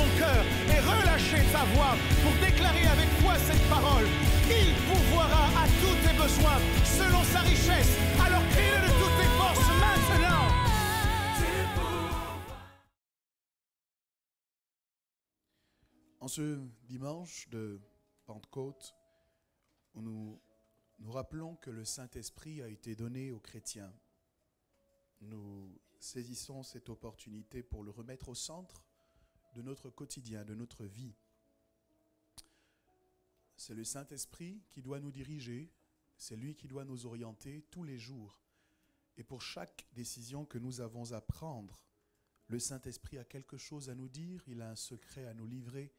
ton cœur et relâcher ta voix pour déclarer avec foi cette parole. Il pourvoira à tous tes besoins selon sa richesse. Alors crie-le de toutes tes forces maintenant. En ce dimanche de Pentecôte, nous rappelons que le Saint-Esprit a été donné aux chrétiens. Nous saisissons cette opportunité pour le remettre au centre de notre quotidien, de notre vie. C'est le Saint-Esprit qui doit nous diriger, c'est lui qui doit nous orienter tous les jours. Et pour chaque décision que nous avons à prendre, le Saint-Esprit a quelque chose à nous dire, il a un secret à nous livrer,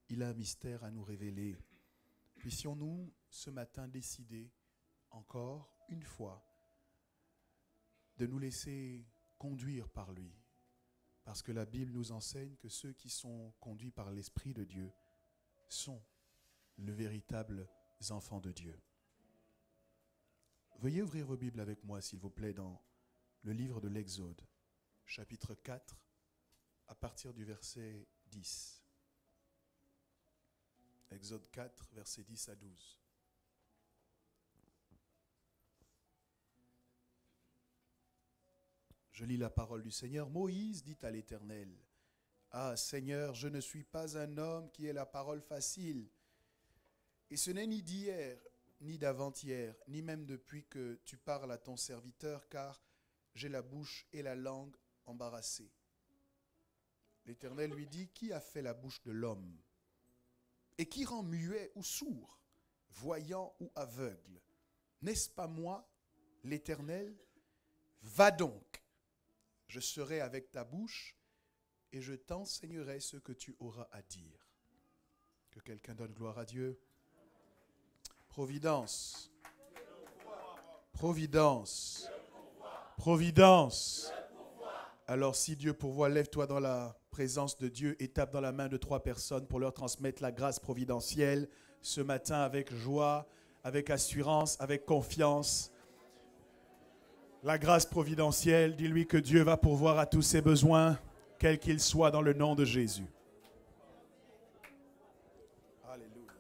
il a un mystère à nous révéler. Puissions-nous ce matin décider, encore une fois, de nous laisser conduire par lui. Parce que la Bible nous enseigne que ceux qui sont conduits par l'Esprit de Dieu sont les véritables enfants de Dieu. Veuillez ouvrir vos Bibles avec moi, s'il vous plaît, dans le livre de l'Exode, chapitre 4, à partir du verset 10. Exode 4, versets 10 à 12. Je lis la parole du Seigneur. Moïse dit à l'Éternel, « Ah Seigneur, je ne suis pas un homme qui ait la parole facile. Et ce n'est ni d'hier, ni d'avant-hier, ni même depuis que tu parles à ton serviteur, car j'ai la bouche et la langue embarrassées. » L'Éternel lui dit, « Qui a fait la bouche de l'homme? Et qui rend muet ou sourd, voyant ou aveugle? N'est-ce pas moi, l'Éternel? Va donc, je serai avec ta bouche et je t'enseignerai ce que tu auras à dire. » Que quelqu'un donne gloire à Dieu. Providence. Providence. Providence. Alors si Dieu pourvoit, lève-toi dans la présence de Dieu et tape dans la main de 3 personnes pour leur transmettre la grâce providentielle ce matin avec joie, avec assurance, avec confiance. La grâce providentielle, dis-lui que Dieu va pourvoir à tous ses besoins, quels qu'ils soient, dans le nom de Jésus. Alléluia.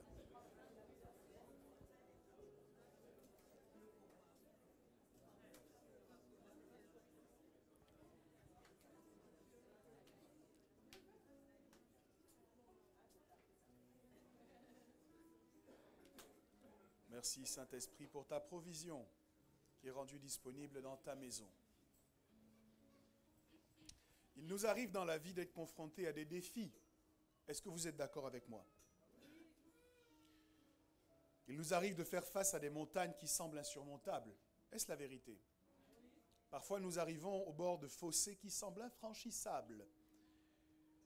Merci Saint-Esprit pour ta provision qui est rendue disponible dans ta maison. Il nous arrive dans la vie d'être confrontés à des défis. Est-ce que vous êtes d'accord avec moi? Il nous arrive de faire face à des montagnes qui semblent insurmontables. Est-ce la vérité? Parfois nous arrivons au bord de fossés qui semblent infranchissables.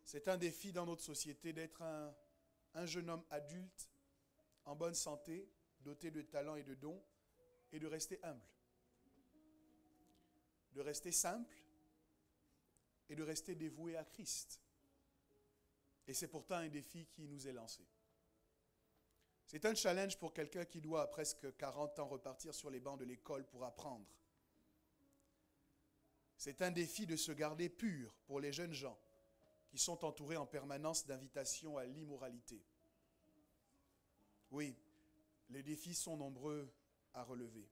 C'est un défi dans notre société d'être un jeune homme adulte, en bonne santé, doté de talents et de dons, et de rester humble. De rester simple et de rester dévoué à Christ. Et c'est pourtant un défi qui nous est lancé. C'est un challenge pour quelqu'un qui doit, à presque 40 ans, repartir sur les bancs de l'école pour apprendre. C'est un défi de se garder pur pour les jeunes gens qui sont entourés en permanence d'invitations à l'immoralité. Oui, les défis sont nombreux à relever.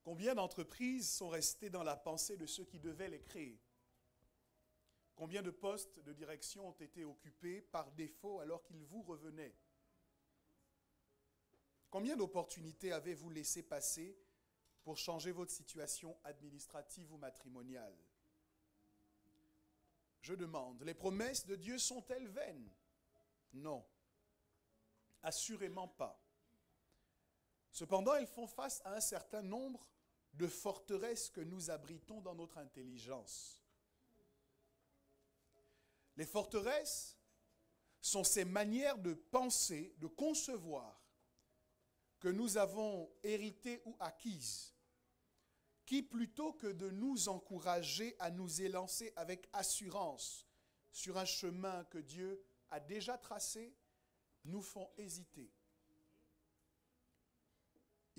Combien d'entreprises sont restées dans la pensée de ceux qui devaient les créer? Combien de postes de direction ont été occupés par défaut alors qu'ils vous revenaient? Combien d'opportunités avez-vous laissé passer pour changer votre situation administrative ou matrimoniale? Je demande, les promesses de Dieu sont-elles vaines? Non, assurément pas. Cependant, elles font face à un certain nombre de forteresses que nous abritons dans notre intelligence. Les forteresses sont ces manières de penser, de concevoir, que nous avons héritées ou acquises, qui, plutôt que de nous encourager à nous élancer avec assurance sur un chemin que Dieu a déjà tracé, nous font hésiter.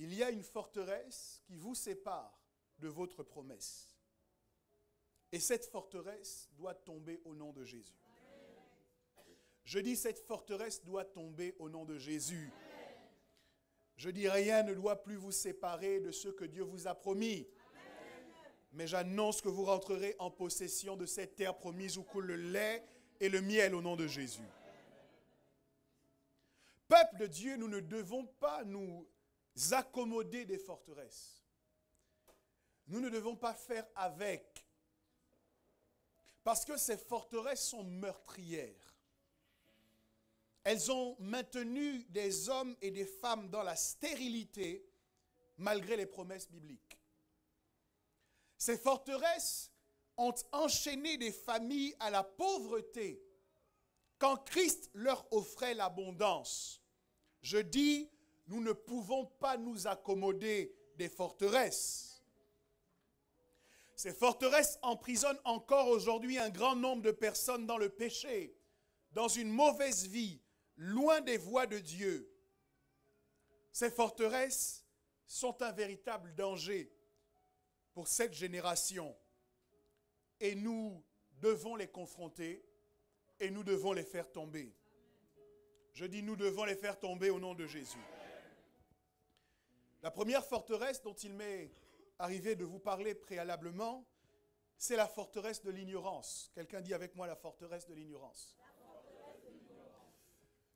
Il y a une forteresse qui vous sépare de votre promesse. Et cette forteresse doit tomber au nom de Jésus. Je dis cette forteresse doit tomber au nom de Jésus. Je dis rien ne doit plus vous séparer de ce que Dieu vous a promis. Mais j'annonce que vous rentrerez en possession de cette terre promise où coule le lait et le miel au nom de Jésus. Peuple de Dieu, nous ne devons pas nous accommoder des forteresses. Nous ne devons pas faire avec. Parce que ces forteresses sont meurtrières. Elles ont maintenu des hommes et des femmes dans la stérilité malgré les promesses bibliques. Ces forteresses ont enchaîné des familles à la pauvreté quand Christ leur offrait l'abondance. Je dis, nous ne pouvons pas nous accommoder des forteresses. Ces forteresses emprisonnent encore aujourd'hui un grand nombre de personnes dans le péché, dans une mauvaise vie, loin des voies de Dieu. Ces forteresses sont un véritable danger pour cette génération. Et nous devons les confronter et nous devons les faire tomber. Je dis, nous devons les faire tomber au nom de Jésus. La première forteresse dont il m'est arrivé de vous parler préalablement, c'est la forteresse de l'ignorance. Quelqu'un dit avec moi la forteresse de l'ignorance.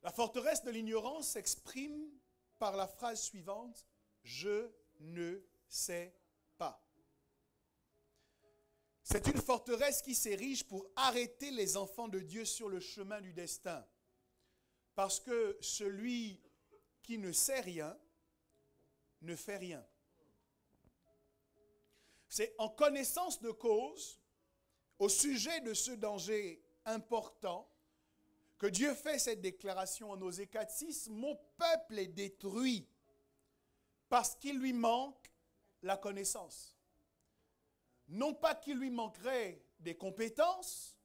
La forteresse de l'ignorance s'exprime par la phrase suivante, « Je ne sais pas ». C'est une forteresse qui s'érige pour arrêter les enfants de Dieu sur le chemin du destin. Parce que celui qui ne sait rien, ne fait rien. C'est en connaissance de cause, au sujet de ce danger important, que Dieu fait cette déclaration en Osée 4:6, « Mon peuple est détruit parce qu'il lui manque la connaissance. » Non pas qu'il lui manquerait des compétences,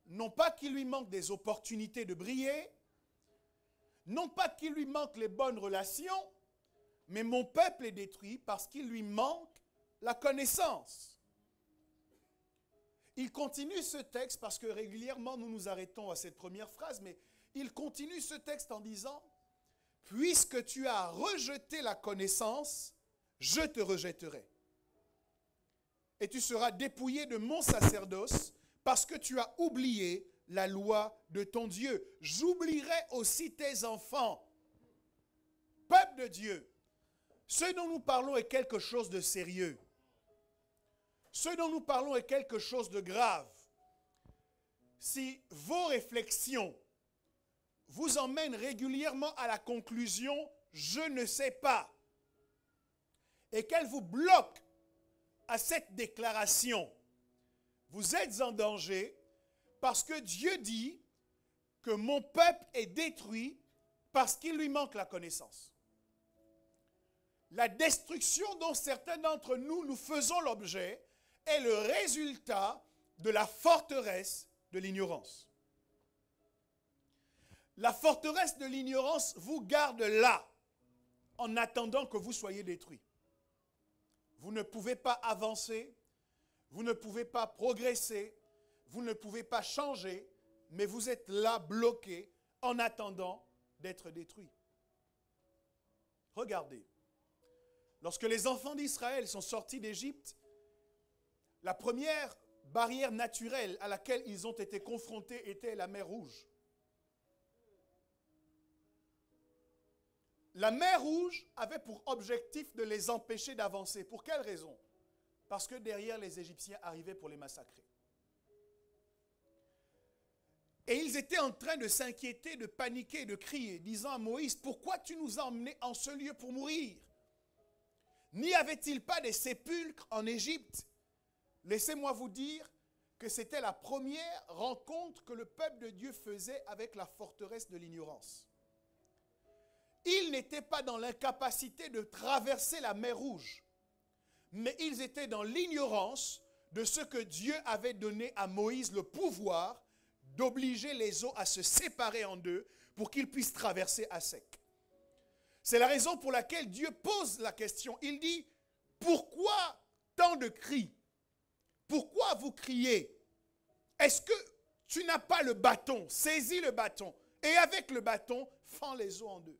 non pas qu'il lui manque des opportunités de briller, non pas qu'il lui manque les bonnes relations, mais mon peuple est détruit parce qu'il lui manque la connaissance. Il continue ce texte parce que régulièrement nous nous arrêtons à cette première phrase, mais il continue ce texte en disant « Puisque tu as rejeté la connaissance, je te rejetterai. Et tu seras dépouillé de mon sacerdoce parce que tu as oublié la loi de ton Dieu. J'oublierai aussi tes enfants. » Peuple de Dieu, ce dont nous parlons est quelque chose de sérieux. Ce dont nous parlons est quelque chose de grave. Si vos réflexions vous emmènent régulièrement à la conclusion « je ne sais pas » et qu'elles vous bloquent à cette déclaration, vous êtes en danger parce que Dieu dit que mon peuple est détruit parce qu'il lui manque la connaissance. La destruction dont certains d'entre nous, nous faisons l'objet est le résultat de la forteresse de l'ignorance. La forteresse de l'ignorance vous garde là, en attendant que vous soyez détruits. Vous ne pouvez pas avancer, vous ne pouvez pas progresser, vous ne pouvez pas changer, mais vous êtes là bloqués en attendant d'être détruits. Regardez, lorsque les enfants d'Israël sont sortis d'Égypte, la première barrière naturelle à laquelle ils ont été confrontés était la mer Rouge. La mer Rouge avait pour objectif de les empêcher d'avancer. Pour quelle raison? Parce que derrière, les Égyptiens arrivaient pour les massacrer. Et ils étaient en train de s'inquiéter, de paniquer, de crier, disant à Moïse, « Pourquoi tu nous as emmenés en ce lieu pour mourir? N'y avait-il pas des sépulcres en Égypte ?» Laissez-moi vous dire que c'était la première rencontre que le peuple de Dieu faisait avec la forteresse de l'ignorance. Ils n'étaient pas dans l'incapacité de traverser la mer Rouge, mais ils étaient dans l'ignorance de ce que Dieu avait donné à Moïse le pouvoir d'obliger les eaux à se séparer en deux pour qu'ils puissent traverser à sec. C'est la raison pour laquelle Dieu pose la question. Il dit, pourquoi tant de cris? Pourquoi vous criez? Est-ce que Tu n'as pas le bâton. Saisis le bâton. Et avec le bâton, fends les eaux en deux.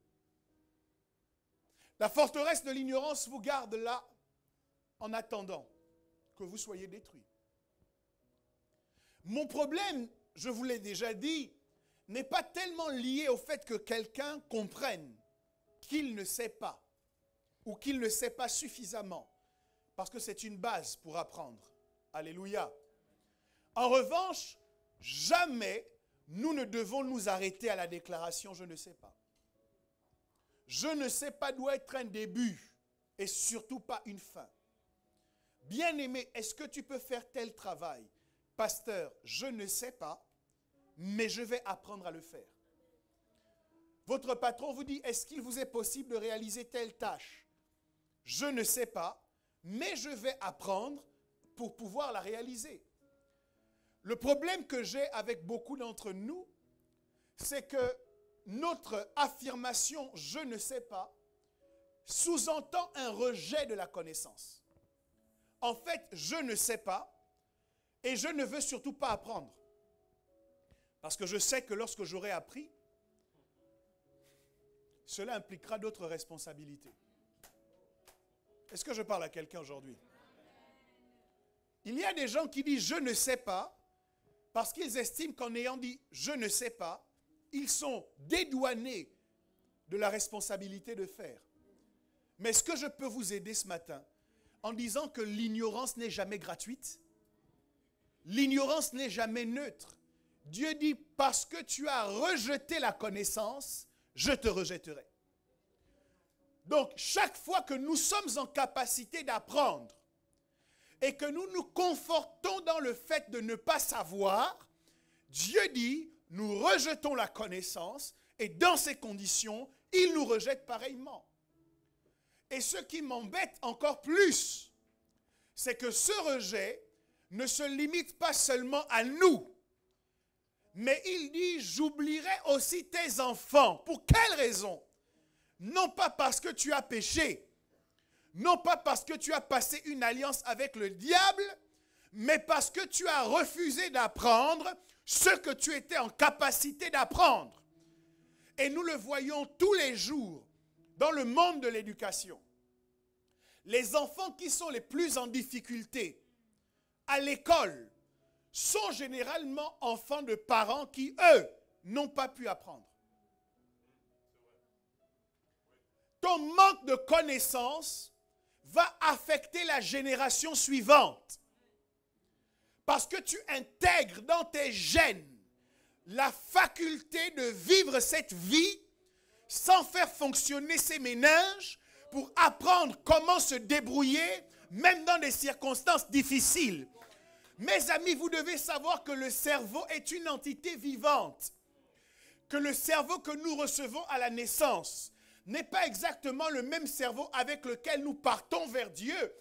La forteresse de l'ignorance vous garde là en attendant que vous soyez détruits. Mon problème, je vous l'ai déjà dit, n'est pas tellement lié au fait que quelqu'un comprenne qu'il ne sait pas ou qu'il ne sait pas suffisamment, parce que c'est une base pour apprendre. Alléluia. En revanche, jamais nous ne devons nous arrêter à la déclaration « je ne sais pas ». Je ne sais pas doit être un début et surtout pas une fin. Bien-aimé, est-ce que tu peux faire tel travail? Pasteur, je ne sais pas, mais je vais apprendre à le faire. Votre patron vous dit, est-ce qu'il vous est possible de réaliser telle tâche? Je ne sais pas, mais je vais apprendre pour pouvoir la réaliser. Le problème que j'ai avec beaucoup d'entre nous, c'est que notre affirmation « je ne sais pas » sous-entend un rejet de la connaissance. En fait, je ne sais pas et je ne veux surtout pas apprendre. Parce que je sais que lorsque j'aurai appris, cela impliquera d'autres responsabilités. Est-ce que je parle à quelqu'un aujourd'hui? Il y a des gens qui disent « je ne sais pas » parce qu'ils estiment qu'en ayant dit « je ne sais pas », ils sont dédouanés de la responsabilité de faire. Mais est-ce que je peux vous aider ce matin en disant que l'ignorance n'est jamais gratuite? L'ignorance n'est jamais neutre. Dieu dit, parce que tu as rejeté la connaissance, je te rejetterai. Donc, chaque fois que nous sommes en capacité d'apprendre et que nous nous confortons dans le fait de ne pas savoir, Dieu dit, nous rejetons la connaissance et dans ces conditions, il nous rejette pareillement. Et ce qui m'embête encore plus, c'est que ce rejet ne se limite pas seulement à nous, mais il dit, j'oublierai aussi tes enfants. Pour quelle raison? Non pas parce que tu as péché, non pas parce que tu as passé une alliance avec le diable, mais parce que tu as refusé d'apprendre ce que tu étais en capacité d'apprendre. Et nous le voyons tous les jours dans le monde de l'éducation. Les enfants qui sont les plus en difficulté à l'école sont généralement enfants de parents qui, eux, n'ont pas pu apprendre. Ton manque de connaissances va affecter la génération suivante. Parce que tu intègres dans tes gènes la faculté de vivre cette vie sans faire fonctionner ses méninges pour apprendre comment se débrouiller, même dans des circonstances difficiles. Mes amis, vous devez savoir que le cerveau est une entité vivante. Que le cerveau que nous recevons à la naissance n'est pas exactement le même cerveau avec lequel nous partons vers Dieu.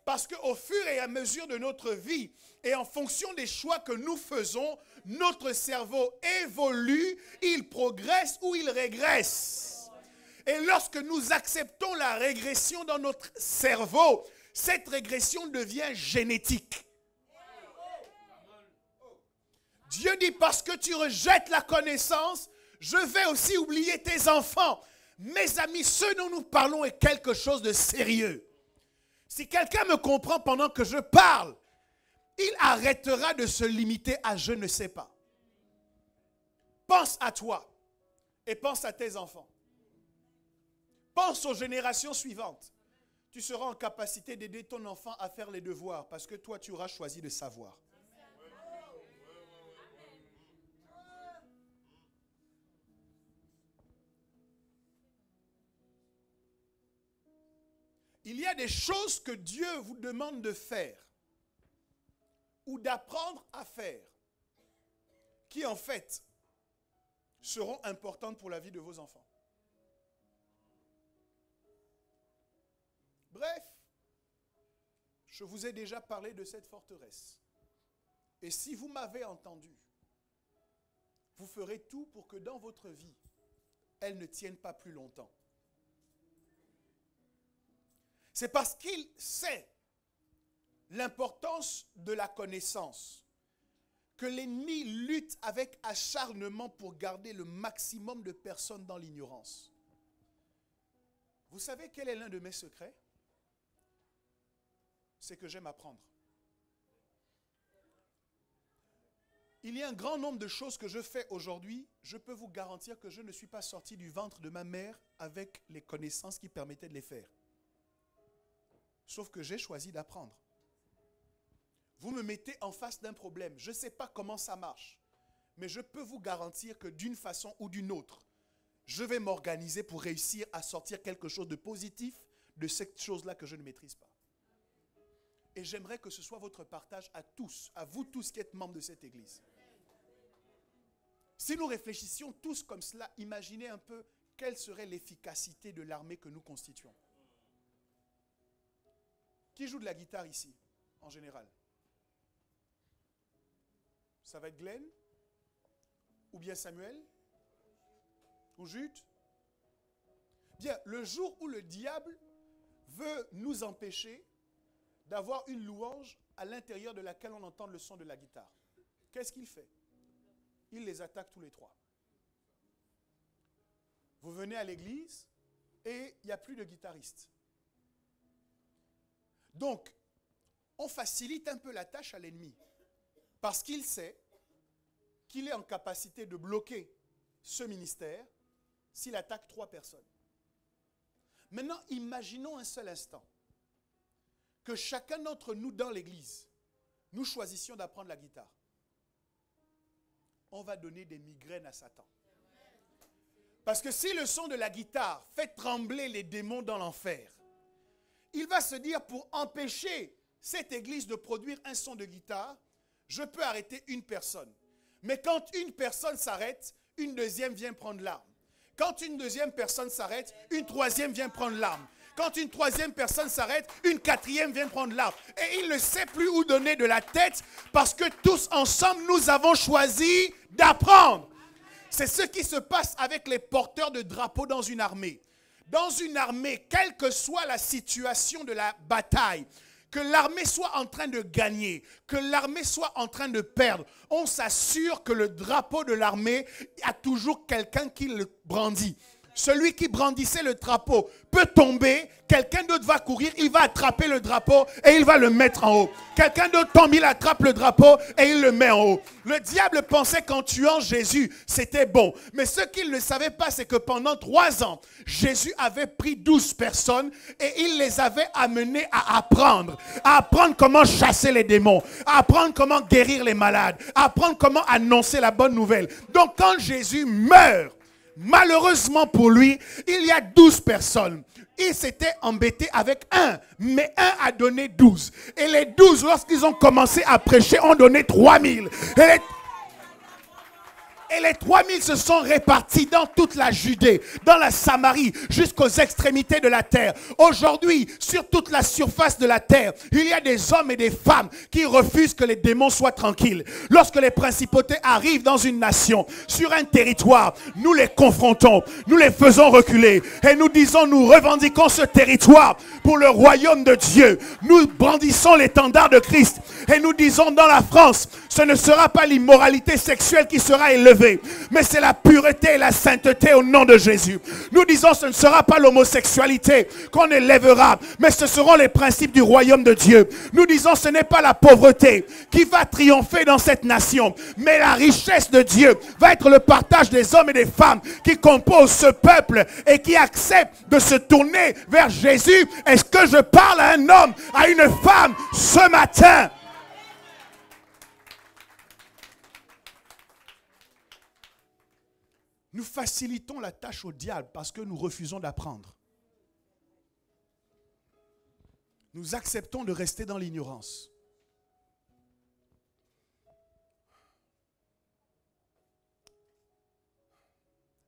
Parce qu'au fur et à mesure de notre vie et en fonction des choix que nous faisons, notre cerveau évolue, il progresse ou il régresse. Et lorsque nous acceptons la régression dans notre cerveau, cette régression devient génétique. Dieu dit, parce que tu rejettes la connaissance, je vais aussi oublier tes enfants. Mes amis, ce dont nous parlons est quelque chose de sérieux. Si quelqu'un me comprend pendant que je parle, il arrêtera de se limiter à « je ne sais pas ». Pense à toi et pense à tes enfants. Pense aux générations suivantes. Tu seras en capacité d'aider ton enfant à faire les devoirs parce que toi, tu auras choisi de savoir. Il y a des choses que Dieu vous demande de faire ou d'apprendre à faire qui en fait seront importantes pour la vie de vos enfants. Bref, je vous ai déjà parlé de cette forteresse. Et si vous m'avez entendu, vous ferez tout pour que dans votre vie, elle ne tienne pas plus longtemps. C'est parce qu'il sait l'importance de la connaissance que l'ennemi lutte avec acharnement pour garder le maximum de personnes dans l'ignorance. Vous savez quel est l'un de mes secrets? C'est que j'aime apprendre. Il y a un grand nombre de choses que je fais aujourd'hui. Je peux vous garantir que je ne suis pas sorti du ventre de ma mère avec les connaissances qui permettaient de les faire. Sauf que j'ai choisi d'apprendre. Vous me mettez en face d'un problème. Je ne sais pas comment ça marche. Mais je peux vous garantir que d'une façon ou d'une autre, je vais m'organiser pour réussir à sortir quelque chose de positif de cette chose-là que je ne maîtrise pas. Et j'aimerais que ce soit votre partage à tous, à vous tous qui êtes membres de cette église. Si nous réfléchissions tous comme cela, imaginez un peu quelle serait l'efficacité de l'armée que nous constituons. Qui joue de la guitare ici, en général? Ça va être Glenn? Ou bien Samuel? Ou Jude? Bien, le jour où le diable veut nous empêcher d'avoir une louange à l'intérieur de laquelle on entend le son de la guitare, qu'est-ce qu'il fait? Il les attaque tous les trois. Vous venez à l'église et il n'y a plus de guitariste. Donc, on facilite un peu la tâche à l'ennemi parce qu'il sait qu'il est en capacité de bloquer ce ministère s'il attaque 3 personnes. Maintenant, imaginons un seul instant que chacun d'entre nous dans l'église, nous choisissions d'apprendre la guitare. On va donner des migraines à Satan. Parce que si le son de la guitare fait trembler les démons dans l'enfer, il va se dire, pour empêcher cette église de produire un son de guitare, je peux arrêter une personne. Mais quand une personne s'arrête, une deuxième vient prendre l'arme. Quand une deuxième personne s'arrête, une troisième vient prendre l'arme. Quand une troisième personne s'arrête, une quatrième vient prendre l'arme. Et il ne sait plus où donner de la tête parce que tous ensemble, nous avons choisi d'apprendre. C'est ce qui se passe avec les porteurs de drapeaux dans une armée. Dans une armée, quelle que soit la situation de la bataille, que l'armée soit en train de gagner, que l'armée soit en train de perdre, on s'assure que le drapeau de l'armée a toujours quelqu'un qui le brandit. Celui qui brandissait le drapeau peut tomber, quelqu'un d'autre va courir, il va attraper le drapeau et il va le mettre en haut. Quelqu'un d'autre tombe, il attrape le drapeau et il le met en haut. Le diable pensait qu'en tuant Jésus, c'était bon. Mais ce qu'il ne savait pas, c'est que pendant 3 ans, Jésus avait pris 12 personnes et il les avait amenées à apprendre comment chasser les démons, à apprendre comment guérir les malades, à apprendre comment annoncer la bonne nouvelle. Donc quand Jésus meurt, malheureusement pour lui, il y a 12 personnes. Il s'était embêté avec un, mais un a donné 12. Et les 12, lorsqu'ils ont commencé à prêcher, ont donné 3000. Et les 3000 se sont répartis dans toute la Judée, dans la Samarie, jusqu'aux extrémités de la terre. Aujourd'hui, sur toute la surface de la terre, il y a des hommes et des femmes qui refusent que les démons soient tranquilles. Lorsque les principautés arrivent dans une nation, sur un territoire, nous les confrontons, nous les faisons reculer et nous disons, nous revendiquons ce territoire pour le royaume de Dieu. Nous brandissons l'étendard de Christ et nous disons, dans la France, ce ne sera pas l'immoralité sexuelle qui sera élevée, mais c'est la pureté et la sainteté au nom de Jésus. Nous disons, ce ne sera pas l'homosexualité qu'on élèvera, mais ce seront les principes du royaume de Dieu. Nous disons, ce n'est pas la pauvreté qui va triompher dans cette nation, mais la richesse de Dieu va être le partage des hommes et des femmes qui composent ce peuple et qui acceptent de se tourner vers Jésus. Est-ce que je parle à un homme, à une femme ce matin? Nous facilitons la tâche au diable parce que nous refusons d'apprendre. Nous acceptons de rester dans l'ignorance.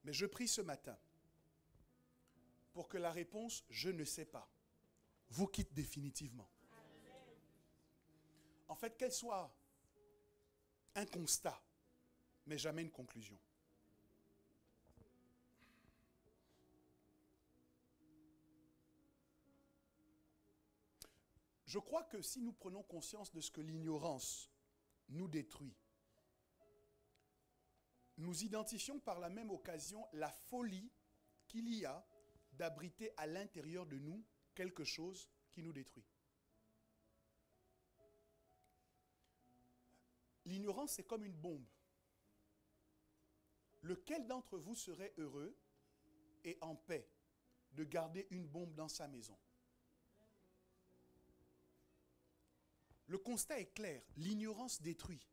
Mais je prie ce matin pour que la réponse « je ne sais pas » vous quitte définitivement. En fait, qu'elle soit un constat, mais jamais une conclusion. Je crois que si nous prenons conscience de ce que l'ignorance nous détruit, nous identifions par la même occasion la folie qu'il y a d'abriter à l'intérieur de nous quelque chose qui nous détruit. L'ignorance est comme une bombe. Lequel d'entre vous serait heureux et en paix de garder une bombe dans sa maison? Le constat est clair, l'ignorance détruit.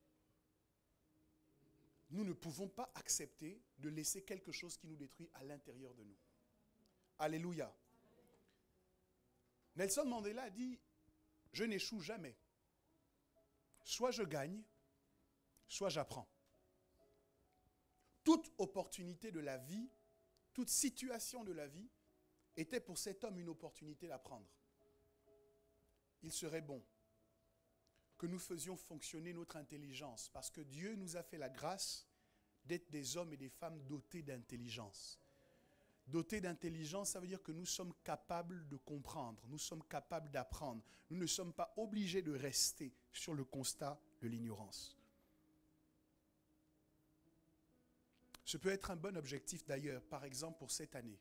Nous ne pouvons pas accepter de laisser quelque chose qui nous détruit à l'intérieur de nous. Alléluia. Nelson Mandela dit, je n'échoue jamais. Soit je gagne, soit j'apprends. Toute opportunité de la vie, toute situation de la vie était pour cet homme une opportunité d'apprendre. Il serait bon que nous faisions fonctionner notre intelligence parce que Dieu nous a fait la grâce d'être des hommes et des femmes dotés d'intelligence. Dotés d'intelligence, ça veut dire que nous sommes capables de comprendre, nous sommes capables d'apprendre. Nous ne sommes pas obligés de rester sur le constat de l'ignorance. Ce peut être un bon objectif d'ailleurs, par exemple pour cette année,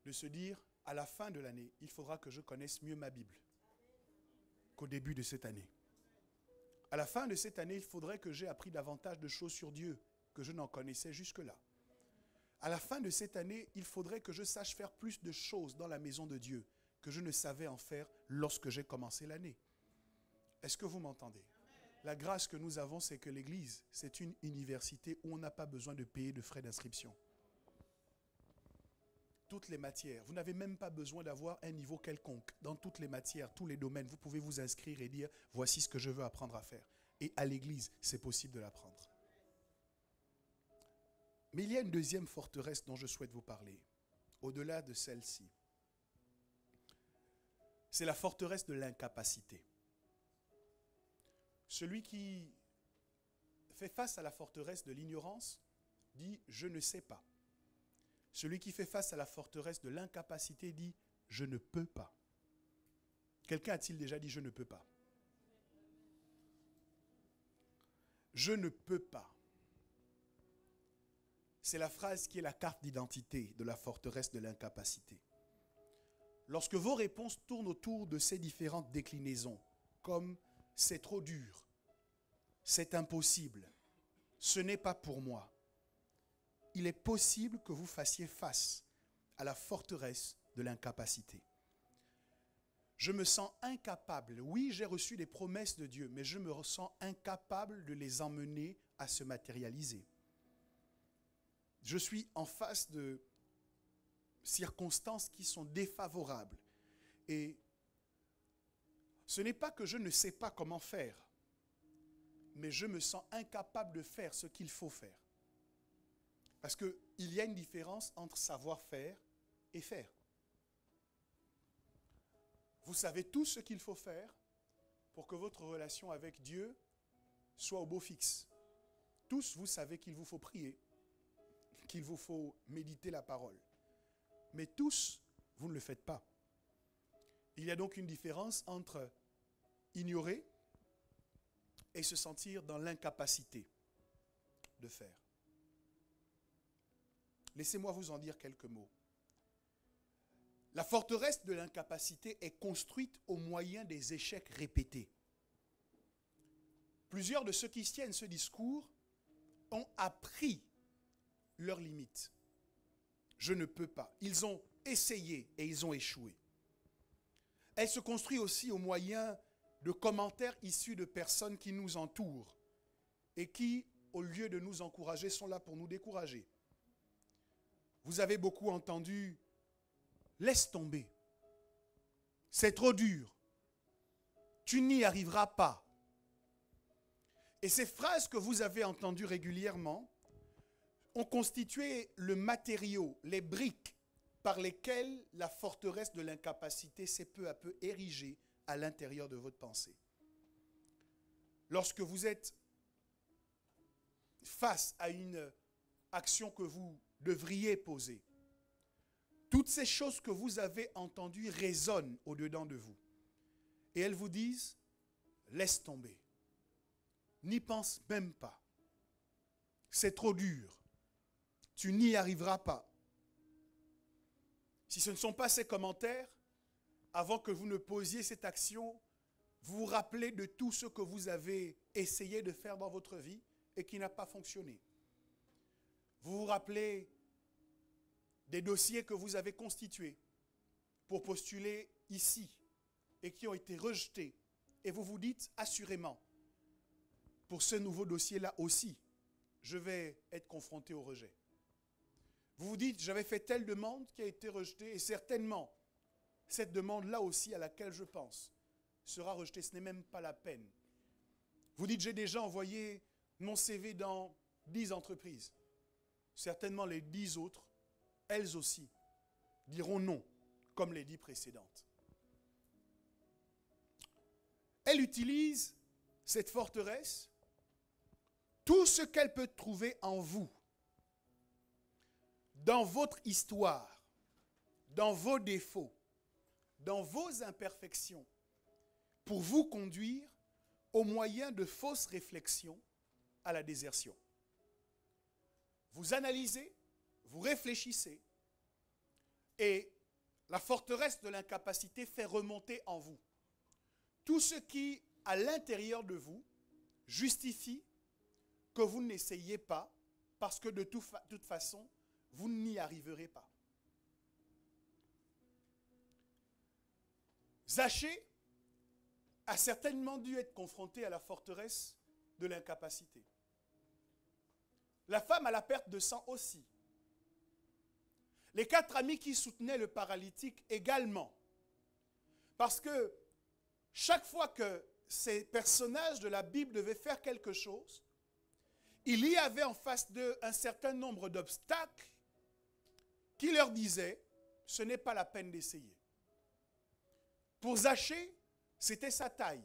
de se dire, à la fin de l'année, il faudra que je connaisse mieux ma Bible qu'au début de cette année. À la fin de cette année, il faudrait que j'ai appris davantage de choses sur Dieu que je n'en connaissais jusque-là. À la fin de cette année, il faudrait que je sache faire plus de choses dans la maison de Dieu que je ne savais en faire lorsque j'ai commencé l'année. Est-ce que vous m'entendez? La grâce que nous avons, c'est que l'Église, c'est une université où on n'a pas besoin de payer de frais d'inscription. Toutes les matières. Vous n'avez même pas besoin d'avoir un niveau quelconque. Dans toutes les matières, tous les domaines, vous pouvez vous inscrire et dire, voici ce que je veux apprendre à faire. Et à l'Église, c'est possible de l'apprendre. Mais il y a une deuxième forteresse dont je souhaite vous parler, au-delà de celle-ci. C'est la forteresse de l'incapacité. Celui qui fait face à la forteresse de l'ignorance dit « je ne sais pas ». Celui qui fait face à la forteresse de l'incapacité dit « je ne peux pas ». Quelqu'un a-t-il déjà dit « je ne peux pas » ? Je ne peux pas. C'est la phrase qui est la carte d'identité de la forteresse de l'incapacité. Lorsque vos réponses tournent autour de ces différentes déclinaisons, comme « c'est trop dur »,« c'est impossible »,« ce n'est pas pour moi », il est possible que vous fassiez face à la forteresse de l'incapacité. Je me sens incapable. Oui, j'ai reçu des promesses de Dieu, mais je me sens incapable de les emmener à se matérialiser. Je suis en face de circonstances qui sont défavorables. Et ce n'est pas que je ne sais pas comment faire, mais je me sens incapable de faire ce qu'il faut faire. Parce qu'il y a une différence entre savoir faire et faire. Vous savez tout ce qu'il faut faire pour que votre relation avec Dieu soit au beau fixe. Tous, vous savez qu'il vous faut prier, qu'il vous faut méditer la parole. Mais tous, vous ne le faites pas. Il y a donc une différence entre ignorer et se sentir dans l'incapacité de faire. Laissez-moi vous en dire quelques mots. La forteresse de l'incapacité est construite au moyen des échecs répétés. Plusieurs de ceux qui tiennent ce discours ont appris leurs limites. Je ne peux pas. Ils ont essayé et ils ont échoué. Elle se construit aussi au moyen de commentaires issus de personnes qui nous entourent et qui, au lieu de nous encourager, sont là pour nous décourager. Vous avez beaucoup entendu « laisse tomber, c'est trop dur, tu n'y arriveras pas ». Et ces phrases que vous avez entendues régulièrement ont constitué le matériau, les briques par lesquelles la forteresse de l'incapacité s'est peu à peu érigée à l'intérieur de votre pensée. Lorsque vous êtes face à une action que vous devriez poser, toutes ces choses que vous avez entendues résonnent au-dedans de vous. Et elles vous disent, laisse tomber. N'y pense même pas. c'est trop dur. Tu n'y arriveras pas. Si ce ne sont pas ces commentaires, avant que vous ne posiez cette action, vous vous rappelez de tout ce que vous avez essayé de faire dans votre vie et qui n'a pas fonctionné. Vous vous rappelez des dossiers que vous avez constitués pour postuler ici et qui ont été rejetés. Et vous vous dites assurément, pour ce nouveau dossier-là aussi, je vais être confronté au rejet. Vous vous dites, j'avais fait telle demande qui a été rejetée et certainement, cette demande-là aussi à laquelle je pense sera rejetée. Ce n'est même pas la peine. Vous dites, j'ai déjà envoyé mon CV dans 10 entreprises. Certainement les 10 autres, elles aussi, diront non, comme les 10 précédentes. Elle utilise cette forteresse, tout ce qu'elle peut trouver en vous, dans votre histoire, dans vos défauts, dans vos imperfections, pour vous conduire au moyen de fausses réflexions à la désertion. Vous analysez, vous réfléchissez, et la forteresse de l'incapacité fait remonter en vous tout ce qui, à l'intérieur de vous, justifie que vous n'essayez pas, parce que de toute façon, vous n'y arriverez pas. Zachée a certainement dû être confronté à la forteresse de l'incapacité. La femme à la perte de sang aussi. Les 4 amis qui soutenaient le paralytique également. Parce que chaque fois que ces personnages de la Bible devaient faire quelque chose, il y avait en face d'eux un certain nombre d'obstacles qui leur disaient, ce n'est pas la peine d'essayer. Pour Zachée, c'était sa taille.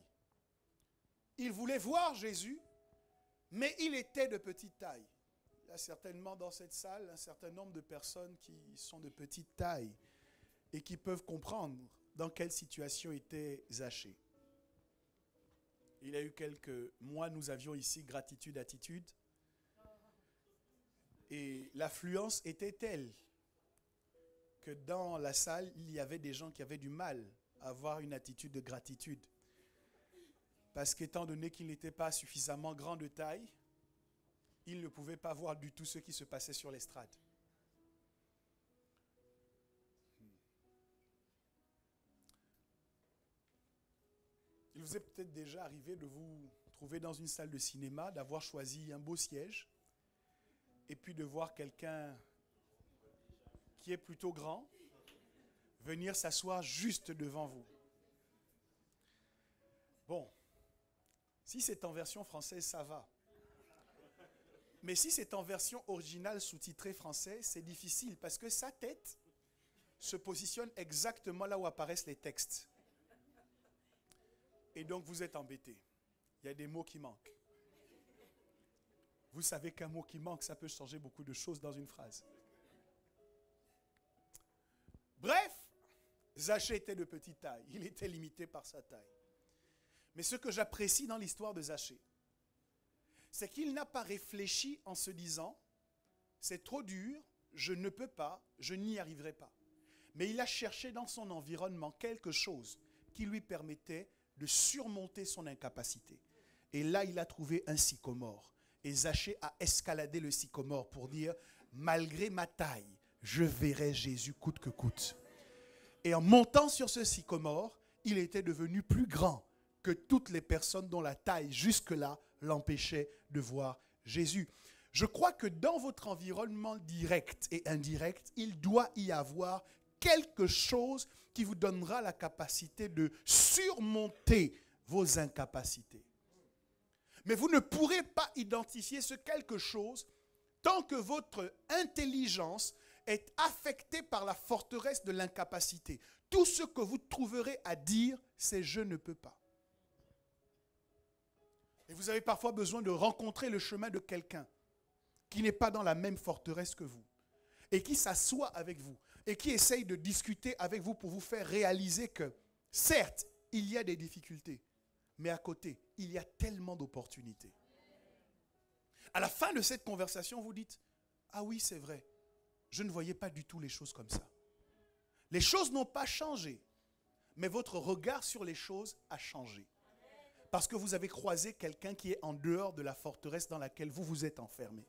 Il voulait voir Jésus, mais il était de petite taille. Il y a certainement dans cette salle un certain nombre de personnes qui sont de petite taille et qui peuvent comprendre dans quelle situation était Zachée. Il y a eu quelques mois, nous avions ici Gratitude Attitude. Et l'affluence était telle que dans la salle, il y avait des gens qui avaient du mal à avoir une attitude de gratitude. Parce qu'étant donné qu'il n'était pas suffisamment grand de taille, il ne pouvait pas voir du tout ce qui se passait sur l'estrade. Il vous est peut-être déjà arrivé de vous trouver dans une salle de cinéma, d'avoir choisi un beau siège, et puis de voir quelqu'un qui est plutôt grand venir s'asseoir juste devant vous. Bon, si c'est en version française, ça va. Mais si c'est en version originale sous-titrée français, c'est difficile parce que sa tête se positionne exactement là où apparaissent les textes. Et donc vous êtes embêté. Il y a des mots qui manquent. Vous savez qu'un mot qui manque, ça peut changer beaucoup de choses dans une phrase. Bref, Zachée était de petite taille. Il était limité par sa taille. Mais ce que j'apprécie dans l'histoire de Zachée, c'est qu'il n'a pas réfléchi en se disant « c'est trop dur, je ne peux pas, je n'y arriverai pas ». Mais il a cherché dans son environnement quelque chose qui lui permettait de surmonter son incapacité. Et là, il a trouvé un sycomore. Et Zachée a escaladé le sycomore pour dire « malgré ma taille, je verrai Jésus coûte que coûte ». Et en montant sur ce sycomore, il était devenu plus grand que toutes les personnes dont la taille jusque-là l'empêchait de voir Jésus. Je crois que dans votre environnement direct et indirect, il doit y avoir quelque chose qui vous donnera la capacité de surmonter vos incapacités. Mais vous ne pourrez pas identifier ce quelque chose tant que votre intelligence est affectée par la forteresse de l'incapacité. Tout ce que vous trouverez à dire, c'est « je ne peux pas ». Et vous avez parfois besoin de rencontrer le chemin de quelqu'un qui n'est pas dans la même forteresse que vous et qui s'assoit avec vous et qui essaye de discuter avec vous pour vous faire réaliser que, certes, il y a des difficultés, mais à côté, il y a tellement d'opportunités. À la fin de cette conversation, vous dites, ah oui, c'est vrai, je ne voyais pas du tout les choses comme ça. Les choses n'ont pas changé, mais votre regard sur les choses a changé. Parce que vous avez croisé quelqu'un qui est en dehors de la forteresse dans laquelle vous vous êtes enfermé.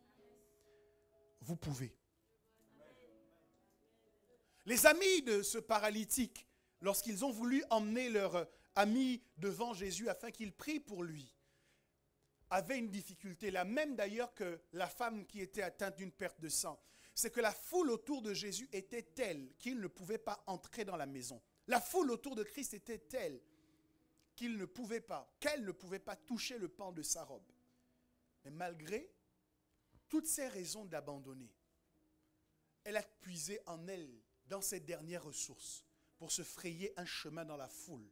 Vous pouvez. Les amis de ce paralytique, lorsqu'ils ont voulu emmener leur ami devant Jésus afin qu'il prie pour lui, avaient une difficulté, la même d'ailleurs que la femme qui était atteinte d'une perte de sang. C'est que la foule autour de Jésus était telle qu'il ne pouvait pas entrer dans la maison. La foule autour de Christ était telle qu'elle ne pouvait pas toucher le pan de sa robe. Mais malgré toutes ces raisons d'abandonner, elle a puisé en elle, dans ses dernières ressources, pour se frayer un chemin dans la foule,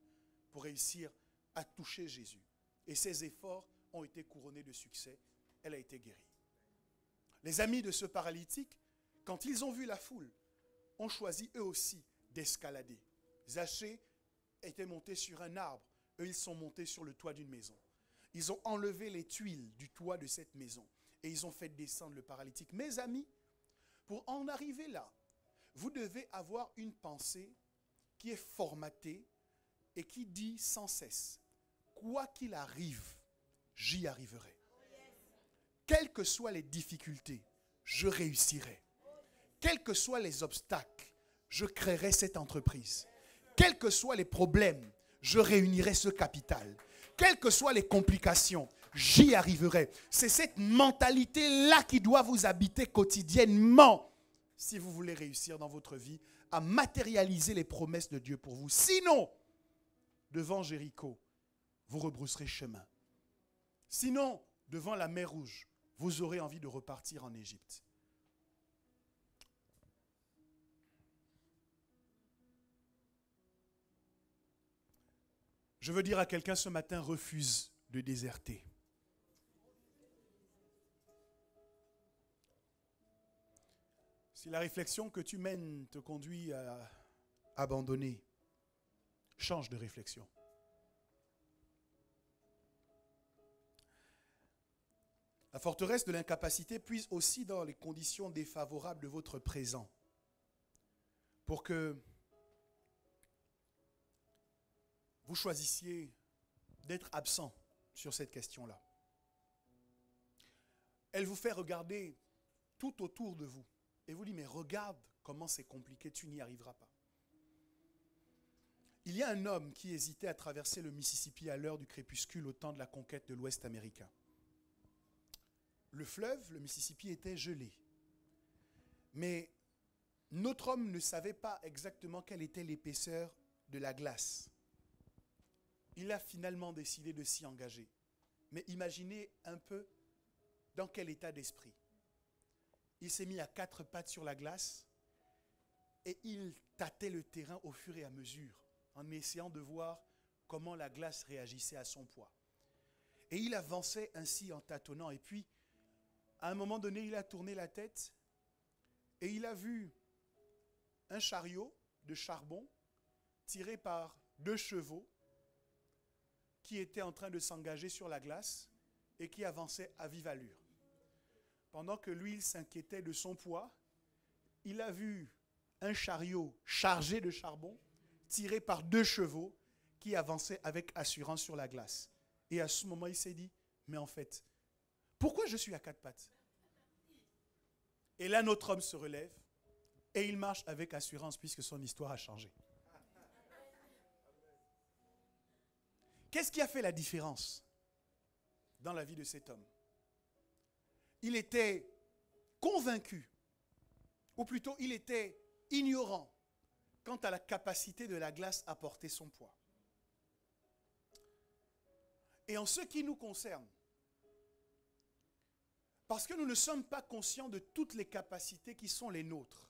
pour réussir à toucher Jésus. Et ses efforts ont été couronnés de succès. Elle a été guérie. Les amis de ce paralytique, quand ils ont vu la foule, ont choisi eux aussi d'escalader. Zachée était monté sur un arbre. Eux, ils sont montés sur le toit d'une maison. Ils ont enlevé les tuiles du toit de cette maison et ils ont fait descendre le paralytique. Mes amis, pour en arriver là, vous devez avoir une pensée qui est formatée et qui dit sans cesse, quoi qu'il arrive, j'y arriverai. Quelles que soient les difficultés, je réussirai. Quels que soient les obstacles, je créerai cette entreprise. Quels que soient les problèmes, je réunirai ce capital. Quelles que soient les complications, j'y arriverai. C'est cette mentalité-là qui doit vous habiter quotidiennement si vous voulez réussir dans votre vie à matérialiser les promesses de Dieu pour vous. Sinon, devant Jéricho, vous rebrousserez chemin. Sinon, devant la mer Rouge, vous aurez envie de repartir en Égypte. Je veux dire à quelqu'un ce matin, refuse de déserter. Si la réflexion que tu mènes te conduit à abandonner, change de réflexion. La forteresse de l'incapacité puise aussi dans les conditions défavorables de votre présent pour que vous choisissiez d'être absent sur cette question-là. Elle vous fait regarder tout autour de vous et vous dit, mais regarde comment c'est compliqué, tu n'y arriveras pas. Il y a un homme qui hésitait à traverser le Mississippi à l'heure du crépuscule au temps de la conquête de l'Ouest américain. Le fleuve, le Mississippi, était gelé. Mais notre homme ne savait pas exactement quelle était l'épaisseur de la glace. Il a finalement décidé de s'y engager. Mais imaginez un peu dans quel état d'esprit. Il s'est mis à 4 pattes sur la glace et il tâtait le terrain au fur et à mesure en essayant de voir comment la glace réagissait à son poids. Et il avançait ainsi en tâtonnant. Et puis, à un moment donné, il a tourné la tête et il a vu un chariot de charbon tiré par 2 chevaux qui était en train de s'engager sur la glace et qui avançait à vive allure. Pendant que lui, il s'inquiétait de son poids, il a vu un chariot chargé de charbon tiré par 2 chevaux qui avançaient avec assurance sur la glace. Et à ce moment, il s'est dit, mais en fait, pourquoi je suis à 4 pattes? Et là, notre homme se relève et il marche avec assurance puisque son histoire a changé. Qu'est-ce qui a fait la différence dans la vie de cet homme? Il était convaincu, ou plutôt il était ignorant quant à la capacité de la glace à porter son poids. Et en ce qui nous concerne, parce que nous ne sommes pas conscients de toutes les capacités qui sont les nôtres,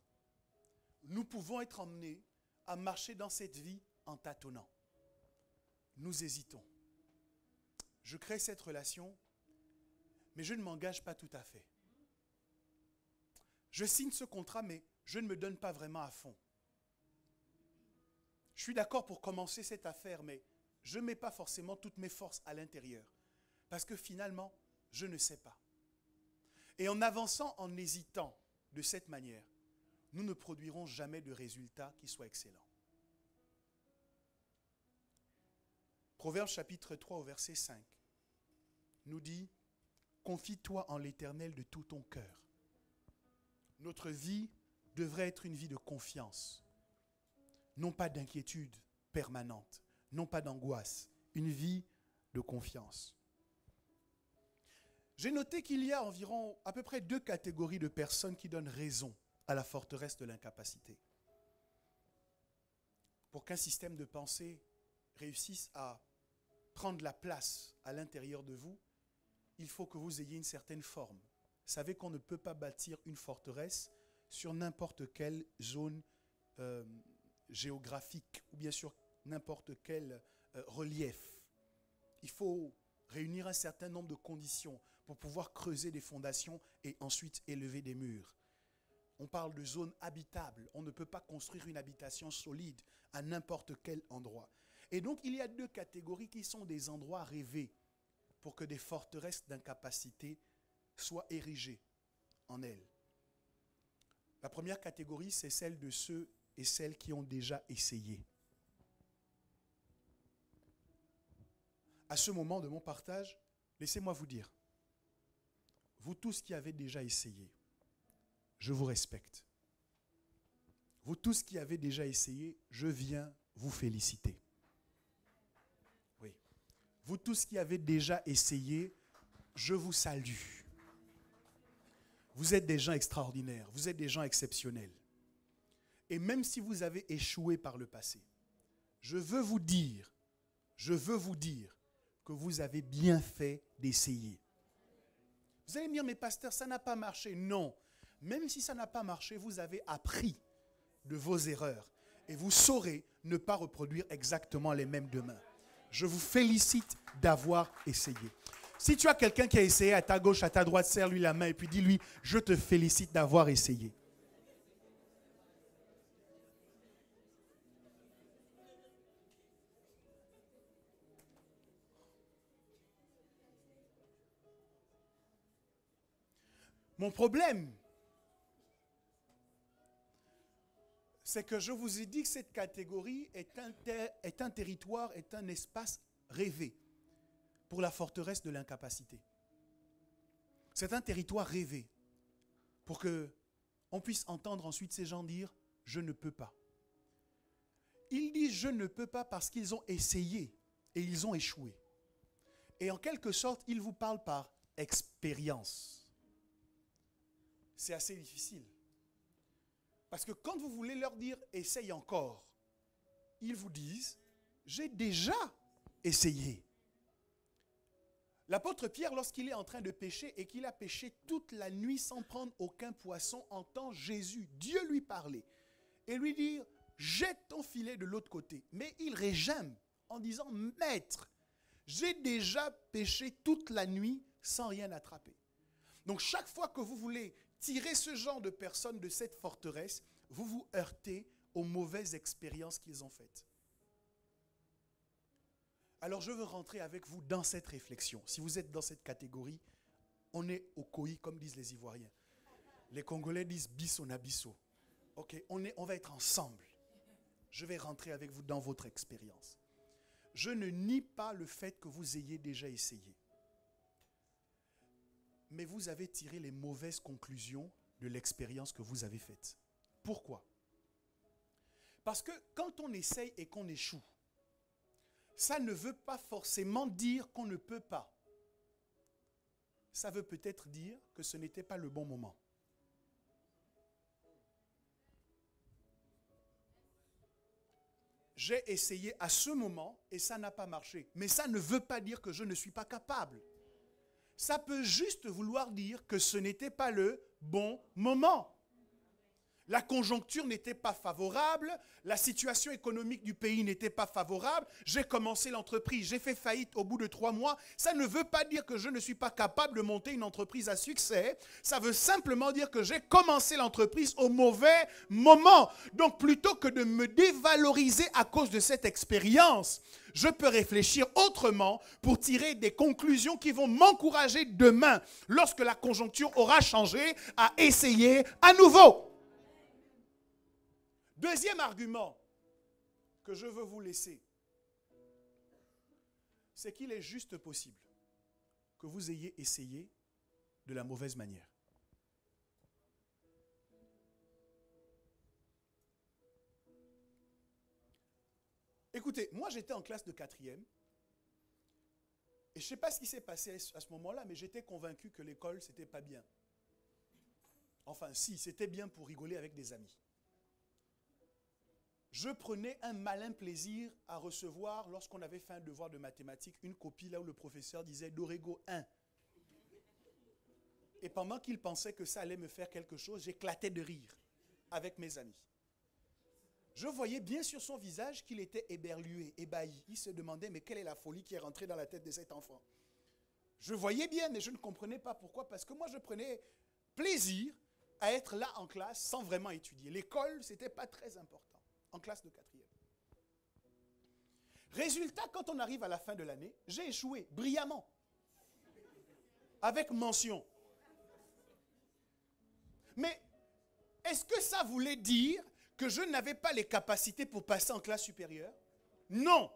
nous pouvons être emmenés à marcher dans cette vie en tâtonnant. Nous hésitons. Je crée cette relation, mais je ne m'engage pas tout à fait. Je signe ce contrat, mais je ne me donne pas vraiment à fond. Je suis d'accord pour commencer cette affaire, mais je ne mets pas forcément toutes mes forces à l'intérieur. Parce que finalement, je ne sais pas. Et en avançant, en hésitant de cette manière, nous ne produirons jamais de résultats qui soient excellents. Proverbe chapitre 3 au verset 5 nous dit « Confie-toi en l'Éternel de tout ton cœur. » Notre vie devrait être une vie de confiance, non pas d'inquiétude permanente, non pas d'angoisse, une vie de confiance. J'ai noté qu'il y a environ à peu près 2 catégories de personnes qui donnent raison à la forteresse de l'incapacité. Pour qu'un système de pensée réussisse à prendre la place à l'intérieur de vous, il faut que vous ayez une certaine forme. Vous savez qu'on ne peut pas bâtir une forteresse sur n'importe quelle zone géographique ou bien sur n'importe quel relief. Il faut réunir un certain nombre de conditions pour pouvoir creuser des fondations et ensuite élever des murs. On parle de zones habitables. On ne peut pas construire une habitation solide à n'importe quel endroit. Et donc, il y a 2 catégories qui sont des endroits rêvés pour que des forteresses d'incapacité soient érigées en elles. La première catégorie, c'est celle de ceux et celles qui ont déjà essayé. À ce moment de mon partage, laissez-moi vous dire, vous tous qui avez déjà essayé, je vous respecte. Vous tous qui avez déjà essayé, je viens vous féliciter. Oui. Vous tous qui avez déjà essayé, je vous salue. Vous êtes des gens extraordinaires, vous êtes des gens exceptionnels. Et même si vous avez échoué par le passé, je veux vous dire que vous avez bien fait d'essayer. Vous allez me dire, mais pasteur, ça n'a pas marché. Non. Même si ça n'a pas marché, vous avez appris de vos erreurs. Et vous saurez ne pas reproduire exactement les mêmes demain. Je vous félicite d'avoir essayé. Si tu as quelqu'un qui a essayé à ta gauche, à ta droite, serre-lui la main et puis dis-lui, je te félicite d'avoir essayé. Mon problème, c'est que je vous ai dit que cette catégorie est un territoire, est un espace rêvé pour la forteresse de l'incapacité. C'est un territoire rêvé pour qu'on puisse entendre ensuite ces gens dire « je ne peux pas ». Ils disent « je ne peux pas » parce qu'ils ont essayé et ils ont échoué. Et en quelque sorte, ils vous parlent par expérience. C'est assez difficile. Parce que quand vous voulez leur dire « essaye encore », ils vous disent « j'ai déjà essayé ». L'apôtre Pierre, lorsqu'il est en train de pêcher et qu'il a pêché toute la nuit sans prendre aucun poisson, entend Jésus, Dieu lui parler et lui dire « jette ton filet de l'autre côté ». Mais il régime en disant « maître, j'ai déjà pêché toute la nuit sans rien attraper ». Donc chaque fois que vous voulez tirer ce genre de personnes de cette forteresse, vous vous heurtez aux mauvaises expériences qu'ils ont faites. Alors je veux rentrer avec vous dans cette réflexion. Si vous êtes dans cette catégorie, on est au Koï, comme disent les Ivoiriens. Les Congolais disent bis on a bisso. Ok, on va être ensemble. Je vais rentrer avec vous dans votre expérience. Je ne nie pas le fait que vous ayez déjà essayé. Mais vous avez tiré les mauvaises conclusions de l'expérience que vous avez faite. Pourquoi? Parce que quand on essaye et qu'on échoue, ça ne veut pas forcément dire qu'on ne peut pas. Ça veut peut-être dire que ce n'était pas le bon moment. J'ai essayé à ce moment et ça n'a pas marché. Mais ça ne veut pas dire que je ne suis pas capable. Ça peut juste vouloir dire que ce n'était pas le bon moment. La conjoncture n'était pas favorable, la situation économique du pays n'était pas favorable. J'ai commencé l'entreprise, j'ai fait faillite au bout de 3 mois. Ça ne veut pas dire que je ne suis pas capable de monter une entreprise à succès. Ça veut simplement dire que j'ai commencé l'entreprise au mauvais moment. Donc plutôt que de me dévaloriser à cause de cette expérience, je peux réfléchir autrement pour tirer des conclusions qui vont m'encourager demain, lorsque la conjoncture aura changé, à essayer à nouveau. Deuxième argument que je veux vous laisser, c'est qu'il est juste possible que vous ayez essayé de la mauvaise manière. Écoutez, moi j'étais en classe de 4e et je ne sais pas ce qui s'est passé à ce moment-là, mais j'étais convaincu que l'école, c'était pas bien. Enfin, si, c'était bien pour rigoler avec des amis. Je prenais un malin plaisir à recevoir, lorsqu'on avait fait un devoir de mathématiques, une copie là où le professeur disait Dorego 1. Et pendant qu'il pensait que ça allait me faire quelque chose, j'éclatais de rire avec mes amis. Je voyais bien sur son visage qu'il était éberlué, ébahi. Il se demandait, mais quelle est la folie qui est rentrée dans la tête de cet enfant? Je voyais bien, mais je ne comprenais pas pourquoi. Parce que moi, je prenais plaisir à être là en classe sans vraiment étudier. L'école, ce n'était pas très important. En classe de 4e. Résultat, quand on arrive à la fin de l'année, j'ai échoué brillamment. Avec mention. Mais est-ce que ça voulait dire que je n'avais pas les capacités pour passer en classe supérieure? Non.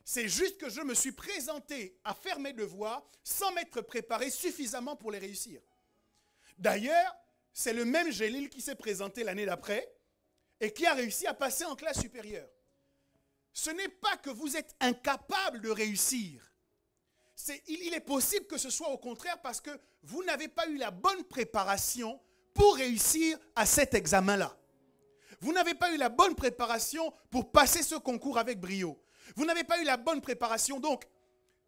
C'est juste que je me suis présenté à faire mes devoirs sans m'être préparé suffisamment pour les réussir. D'ailleurs, c'est le même Gélil qui s'est présenté l'année d'après et qui a réussi à passer en classe supérieure. Ce n'est pas que vous êtes incapable de réussir. Il est possible que ce soit au contraire parce que vous n'avez pas eu la bonne préparation pour réussir à cet examen-là. Vous n'avez pas eu la bonne préparation pour passer ce concours avec brio. Vous n'avez pas eu la bonne préparation. Donc,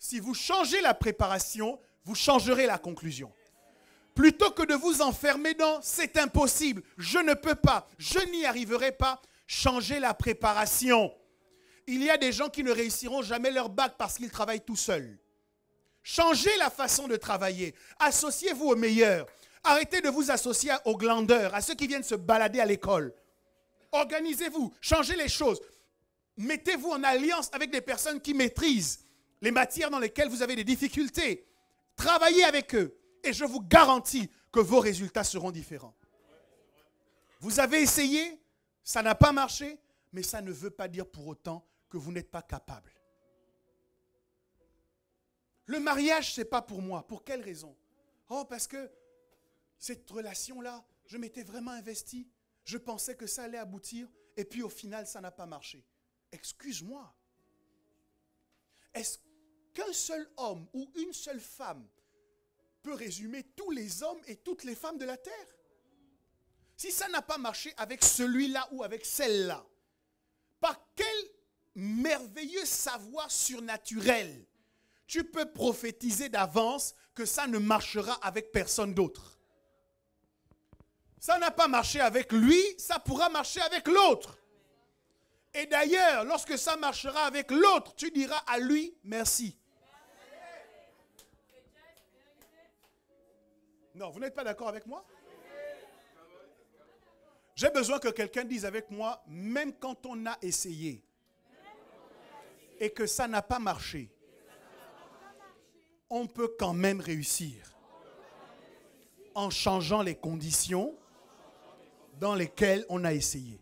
si vous changez la préparation, vous changerez la conclusion. Plutôt que de vous enfermer dans « c'est impossible, je ne peux pas, je n'y arriverai pas », changez la préparation. Il y a des gens qui ne réussiront jamais leur bac parce qu'ils travaillent tout seuls. Changez la façon de travailler. Associez-vous aux meilleurs. Arrêtez de vous associer aux glandeurs, à ceux qui viennent se balader à l'école. Organisez-vous, changez les choses. Mettez-vous en alliance avec des personnes qui maîtrisent les matières dans lesquelles vous avez des difficultés. Travaillez avec eux. Et je vous garantis que vos résultats seront différents. Vous avez essayé, ça n'a pas marché, mais ça ne veut pas dire pour autant que vous n'êtes pas capable. Le mariage, ce n'est pas pour moi. Pour quelle raison? Oh, parce que cette relation-là, je m'étais vraiment investi. Je pensais que ça allait aboutir. Et puis au final, ça n'a pas marché. Excuse-moi. Est-ce qu'un seul homme ou une seule femme peut résumer tous les hommes et toutes les femmes de la terre? Si ça n'a pas marché avec celui-là ou avec celle-là, par quel merveilleux savoir surnaturel tu peux prophétiser d'avance que ça ne marchera avec personne d'autre? Ça n'a pas marché avec lui, ça pourra marcher avec l'autre. Et d'ailleurs, lorsque ça marchera avec l'autre, tu diras à lui merci. Non, vous n'êtes pas d'accord avec moi? J'ai besoin que quelqu'un dise avec moi, même quand on a essayé et que ça n'a pas marché, on peut quand même réussir en changeant les conditions dans lesquelles on a essayé.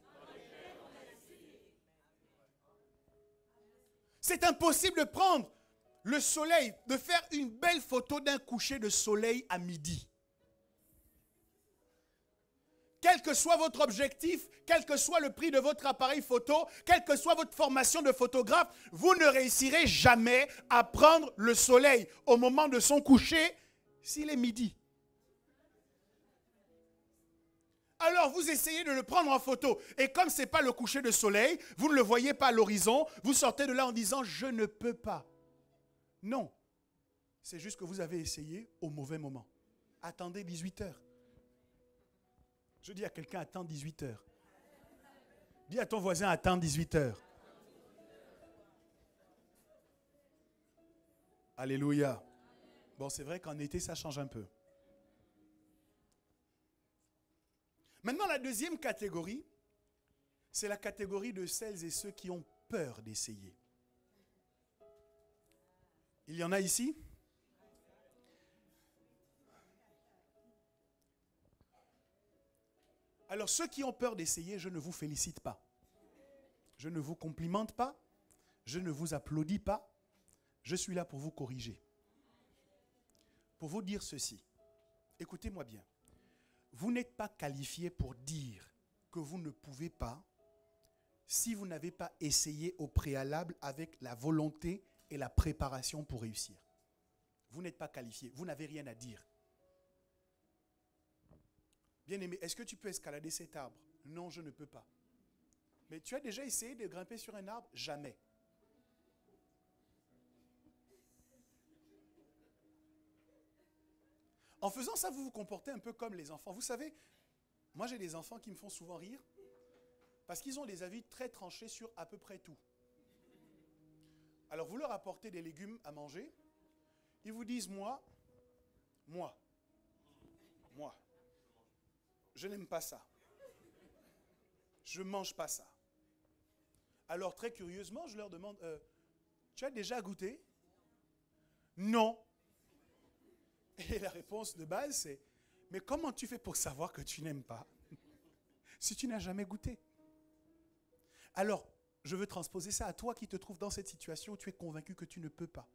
C'est impossible de prendre le soleil, de faire une belle photo d'un coucher de soleil à midi. Quel que soit votre objectif, quel que soit le prix de votre appareil photo, quelle que soit votre formation de photographe, vous ne réussirez jamais à prendre le soleil au moment de son coucher s'il est midi. Alors vous essayez de le prendre en photo. Et comme ce n'est pas le coucher de soleil, vous ne le voyez pas à l'horizon, vous sortez de là en disant « je ne peux pas ». Non, c'est juste que vous avez essayé au mauvais moment. Attendez 18 heures. Je dis à quelqu'un, attends 18 heures. Dis à ton voisin, attends 18 heures. Alléluia. Bon, c'est vrai qu'en été, ça change un peu. Maintenant, la deuxième catégorie, c'est la catégorie de celles et ceux qui ont peur d'essayer. Il y en a ici? Alors, ceux qui ont peur d'essayer, je ne vous félicite pas. Je ne vous complimente pas. Je ne vous applaudis pas. Je suis là pour vous corriger. Pour vous dire ceci. Écoutez-moi bien. Vous n'êtes pas qualifié pour dire que vous ne pouvez pas si vous n'avez pas essayé au préalable avec la volonté et la préparation pour réussir. Vous n'êtes pas qualifié. Vous n'avez rien à dire. Bien-aimé, est-ce que tu peux escalader cet arbre? Non, je ne peux pas. Mais tu as déjà essayé de grimper sur un arbre? Jamais. En faisant ça, vous vous comportez un peu comme les enfants. Vous savez, moi j'ai des enfants qui me font souvent rire parce qu'ils ont des avis très tranchés sur à peu près tout. Alors vous leur apportez des légumes à manger, ils vous disent moi, je n'aime pas ça. Je ne mange pas ça. Alors très curieusement, je leur demande, tu as déjà goûté? Non. Et la réponse de base, c'est, mais comment tu fais pour savoir que tu n'aimes pas si tu n'as jamais goûté? Alors, je veux transposer ça à toi qui te trouves dans cette situation où tu es convaincu que tu ne peux pas.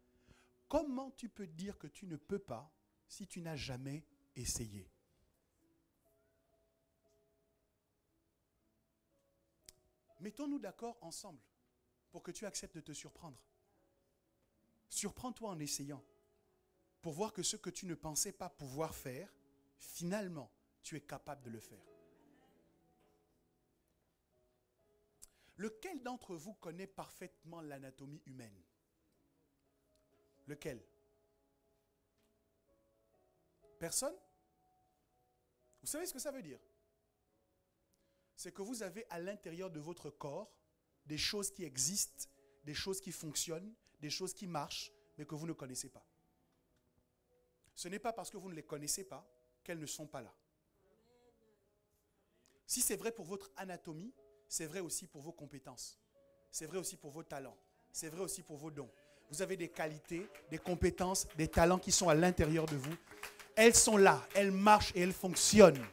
Comment tu peux dire que tu ne peux pas si tu n'as jamais essayé? Mettons-nous d'accord ensemble pour que tu acceptes de te surprendre. Surprends-toi en essayant. Pour voir que ce que tu ne pensais pas pouvoir faire, finalement, tu es capable de le faire. Lequel d'entre vous connaît parfaitement l'anatomie humaine? Lequel? Personne? Vous savez ce que ça veut dire? C'est que vous avez à l'intérieur de votre corps des choses qui existent, des choses qui fonctionnent, des choses qui marchent, mais que vous ne connaissez pas. Ce n'est pas parce que vous ne les connaissez pas qu'elles ne sont pas là. Si c'est vrai pour votre anatomie, c'est vrai aussi pour vos compétences. C'est vrai aussi pour vos talents. C'est vrai aussi pour vos dons. Vous avez des qualités, des compétences, des talents qui sont à l'intérieur de vous. Elles sont là, elles marchent et elles fonctionnent.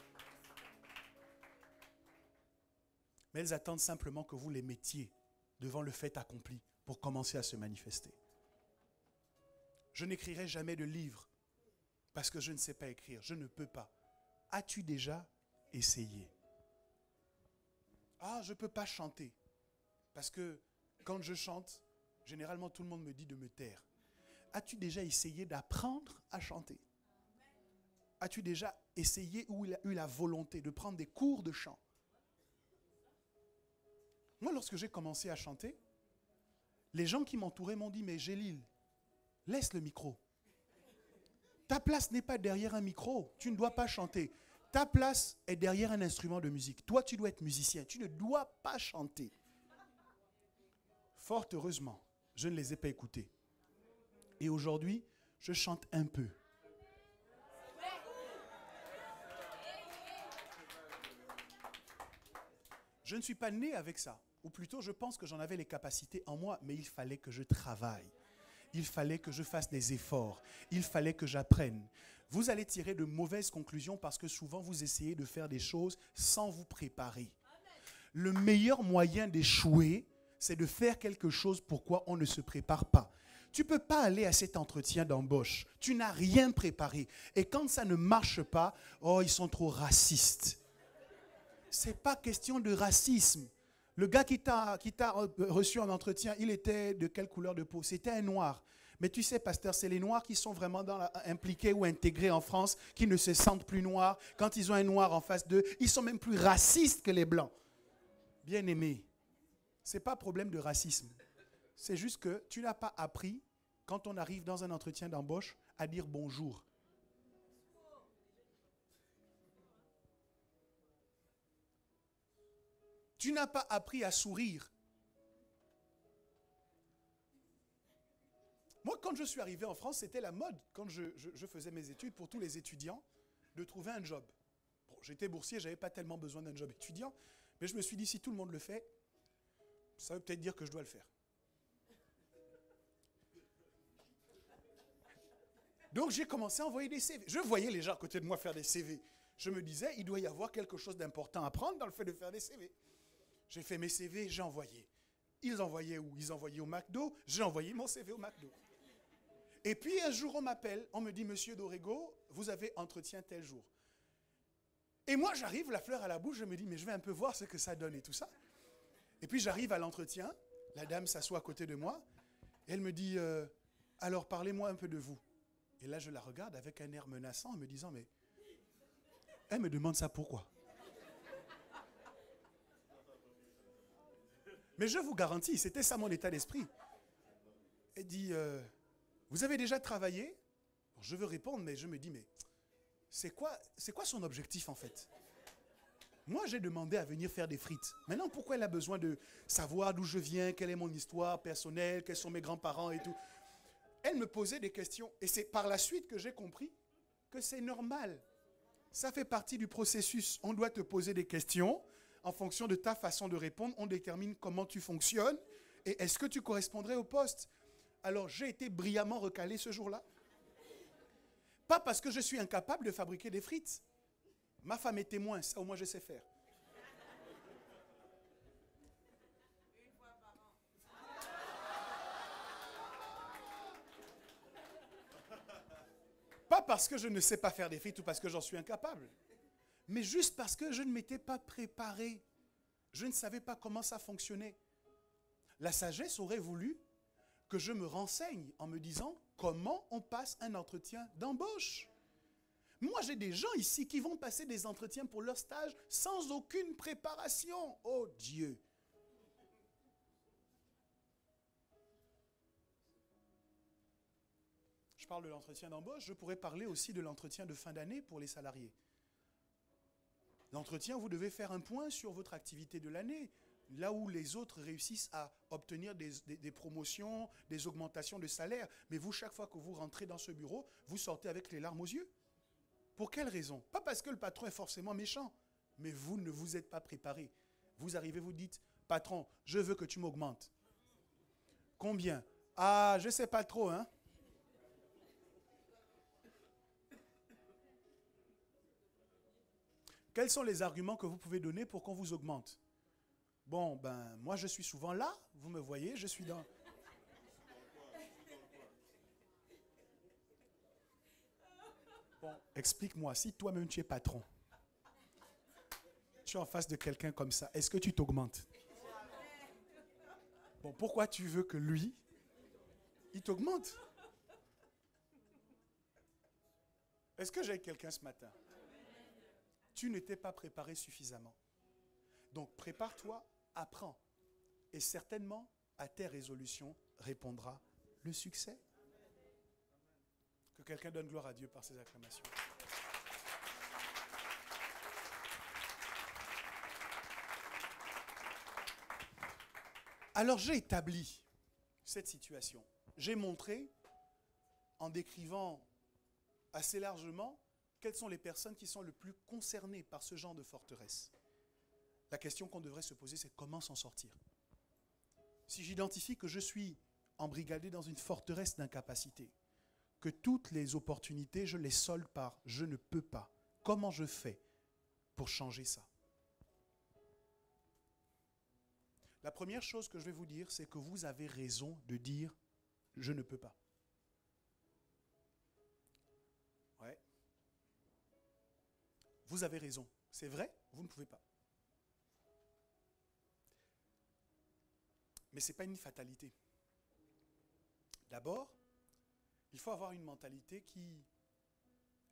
Mais elles attendent simplement que vous les mettiez devant le fait accompli pour commencer à se manifester. Je n'écrirai jamais de livre parce que je ne sais pas écrire. Je ne peux pas. As-tu déjà essayé? Ah, je ne peux pas chanter. Parce que quand je chante, généralement tout le monde me dit de me taire. As-tu déjà essayé d'apprendre à chanter? As-tu déjà essayé ou eu la volonté de prendre des cours de chant? Moi, lorsque j'ai commencé à chanter, les gens qui m'entouraient m'ont dit, mais Gélil, laisse le micro. Ta place n'est pas derrière un micro. Tu ne dois pas chanter. Ta place est derrière un instrument de musique. Toi, tu dois être musicien. Tu ne dois pas chanter. Fort heureusement, je ne les ai pas écoutés. Et aujourd'hui, je chante un peu. Je ne suis pas né avec ça. Ou plutôt, je pense que j'en avais les capacités en moi, mais il fallait que je travaille. Il fallait que je fasse des efforts. Il fallait que j'apprenne. Vous allez tirer de mauvaises conclusions parce que souvent vous essayez de faire des choses sans vous préparer. Le meilleur moyen d'échouer, c'est de faire quelque chose pourquoi on ne se prépare pas. Tu ne peux pas aller à cet entretien d'embauche. Tu n'as rien préparé. Et quand ça ne marche pas, oh, ils sont trop racistes. Ce n'est pas question de racisme. Le gars qui t'a reçu en entretien, il était de quelle couleur de peau? C'était un noir. Mais tu sais, pasteur, c'est les noirs qui sont vraiment impliqués ou intégrés en France, qui ne se sentent plus noirs. Quand ils ont un noir en face d'eux, ils sont même plus racistes que les blancs. Bien-aimé, ce n'est pas problème de racisme. C'est juste que tu n'as pas appris, quand on arrive dans un entretien d'embauche, à dire bonjour. Tu n'as pas appris à sourire. Moi, quand je suis arrivé en France, c'était la mode, quand je faisais mes études, pour tous les étudiants, de trouver un job. Bon, j'étais boursier, je n'avais pas tellement besoin d'un job étudiant, mais je me suis dit, si tout le monde le fait, ça veut peut-être dire que je dois le faire. Donc j'ai commencé à envoyer des CV. Je voyais les gens à côté de moi faire des CV. Je me disais, il doit y avoir quelque chose d'important à prendre dans le fait de faire des CV. J'ai fait mes CV, j'ai envoyé. Ils envoyaient où? Ils envoyaient au McDo. J'ai envoyé mon CV au McDo. Et puis un jour, on m'appelle. On me dit, Monsieur Dorego, vous avez entretien tel jour. Et moi, j'arrive, la fleur à la bouche. Je me dis, mais je vais un peu voir ce que ça donne et tout ça. Et puis j'arrive à l'entretien. La dame s'assoit à côté de moi. Et elle me dit, alors parlez-moi un peu de vous. Et là, je la regarde avec un air menaçant en me disant, mais elle me demande ça pourquoi? Mais je vous garantis, c'était ça mon état d'esprit. Elle dit, vous avez déjà travaillé? Bon, je veux répondre, mais je me dis, mais c'est quoi son objectif en fait? Moi, j'ai demandé à venir faire des frites. Maintenant, pourquoi elle a besoin de savoir d'où je viens, quelle est mon histoire personnelle, quels sont mes grands-parents et tout? Elle me posait des questions. Et c'est par la suite que j'ai compris que c'est normal. Ça fait partie du processus. On doit te poser des questions. En fonction de ta façon de répondre, on détermine comment tu fonctionnes et est-ce que tu correspondrais au poste. Alors, j'ai été brillamment recalé ce jour-là. Pas parce que je suis incapable de fabriquer des frites. Ma femme est témoin, ça au moins je sais faire. Une fois par an. Pas parce que je ne sais pas faire des frites ou parce que j'en suis incapable. Mais juste parce que je ne m'étais pas préparé. Je ne savais pas comment ça fonctionnait. La sagesse aurait voulu que je me renseigne en me disant comment on passe un entretien d'embauche. Moi, j'ai des gens ici qui vont passer des entretiens pour leur stage sans aucune préparation. Oh Dieu! Je parle de l'entretien d'embauche, je pourrais parler aussi de l'entretien de fin d'année pour les salariés. L'entretien, vous devez faire un point sur votre activité de l'année, là où les autres réussissent à obtenir des promotions, des augmentations de salaire. Mais vous, chaque fois que vous rentrez dans ce bureau, vous sortez avec les larmes aux yeux. Pour quelle raison? Pas parce que le patron est forcément méchant, mais vous ne vous êtes pas préparé. Vous arrivez, vous dites, patron, je veux que tu m'augmentes. Combien? Ah, je ne sais pas trop, hein. Quels sont les arguments que vous pouvez donner pour qu'on vous augmente? Bon, ben, moi je suis souvent là, vous me voyez, je suis dans... Bon, explique-moi, si toi-même tu es patron, tu es en face de quelqu'un comme ça, est-ce que tu t'augmentes? Bon, pourquoi tu veux que lui, il t'augmente? Est-ce que j'ai quelqu'un ce matin? Tu ne t'es pas préparé suffisamment. Donc prépare-toi, apprends. Et certainement, à tes résolutions répondra le succès. Que quelqu'un donne gloire à Dieu par ses acclamations. Alors j'ai établi cette situation. J'ai montré, en décrivant assez largement, quelles sont les personnes qui sont le plus concernées par ce genre de forteresse. La question qu'on devrait se poser, c'est comment s'en sortir. Si j'identifie que je suis embrigadé dans une forteresse d'incapacité, que toutes les opportunités, je les solde par « je ne peux pas », comment je fais pour changer ça? La première chose que je vais vous dire, c'est que vous avez raison de dire « je ne peux pas ». Ouais. Vous avez raison. C'est vrai, vous ne pouvez pas. Mais ce n'est pas une fatalité. D'abord, il faut avoir une mentalité qui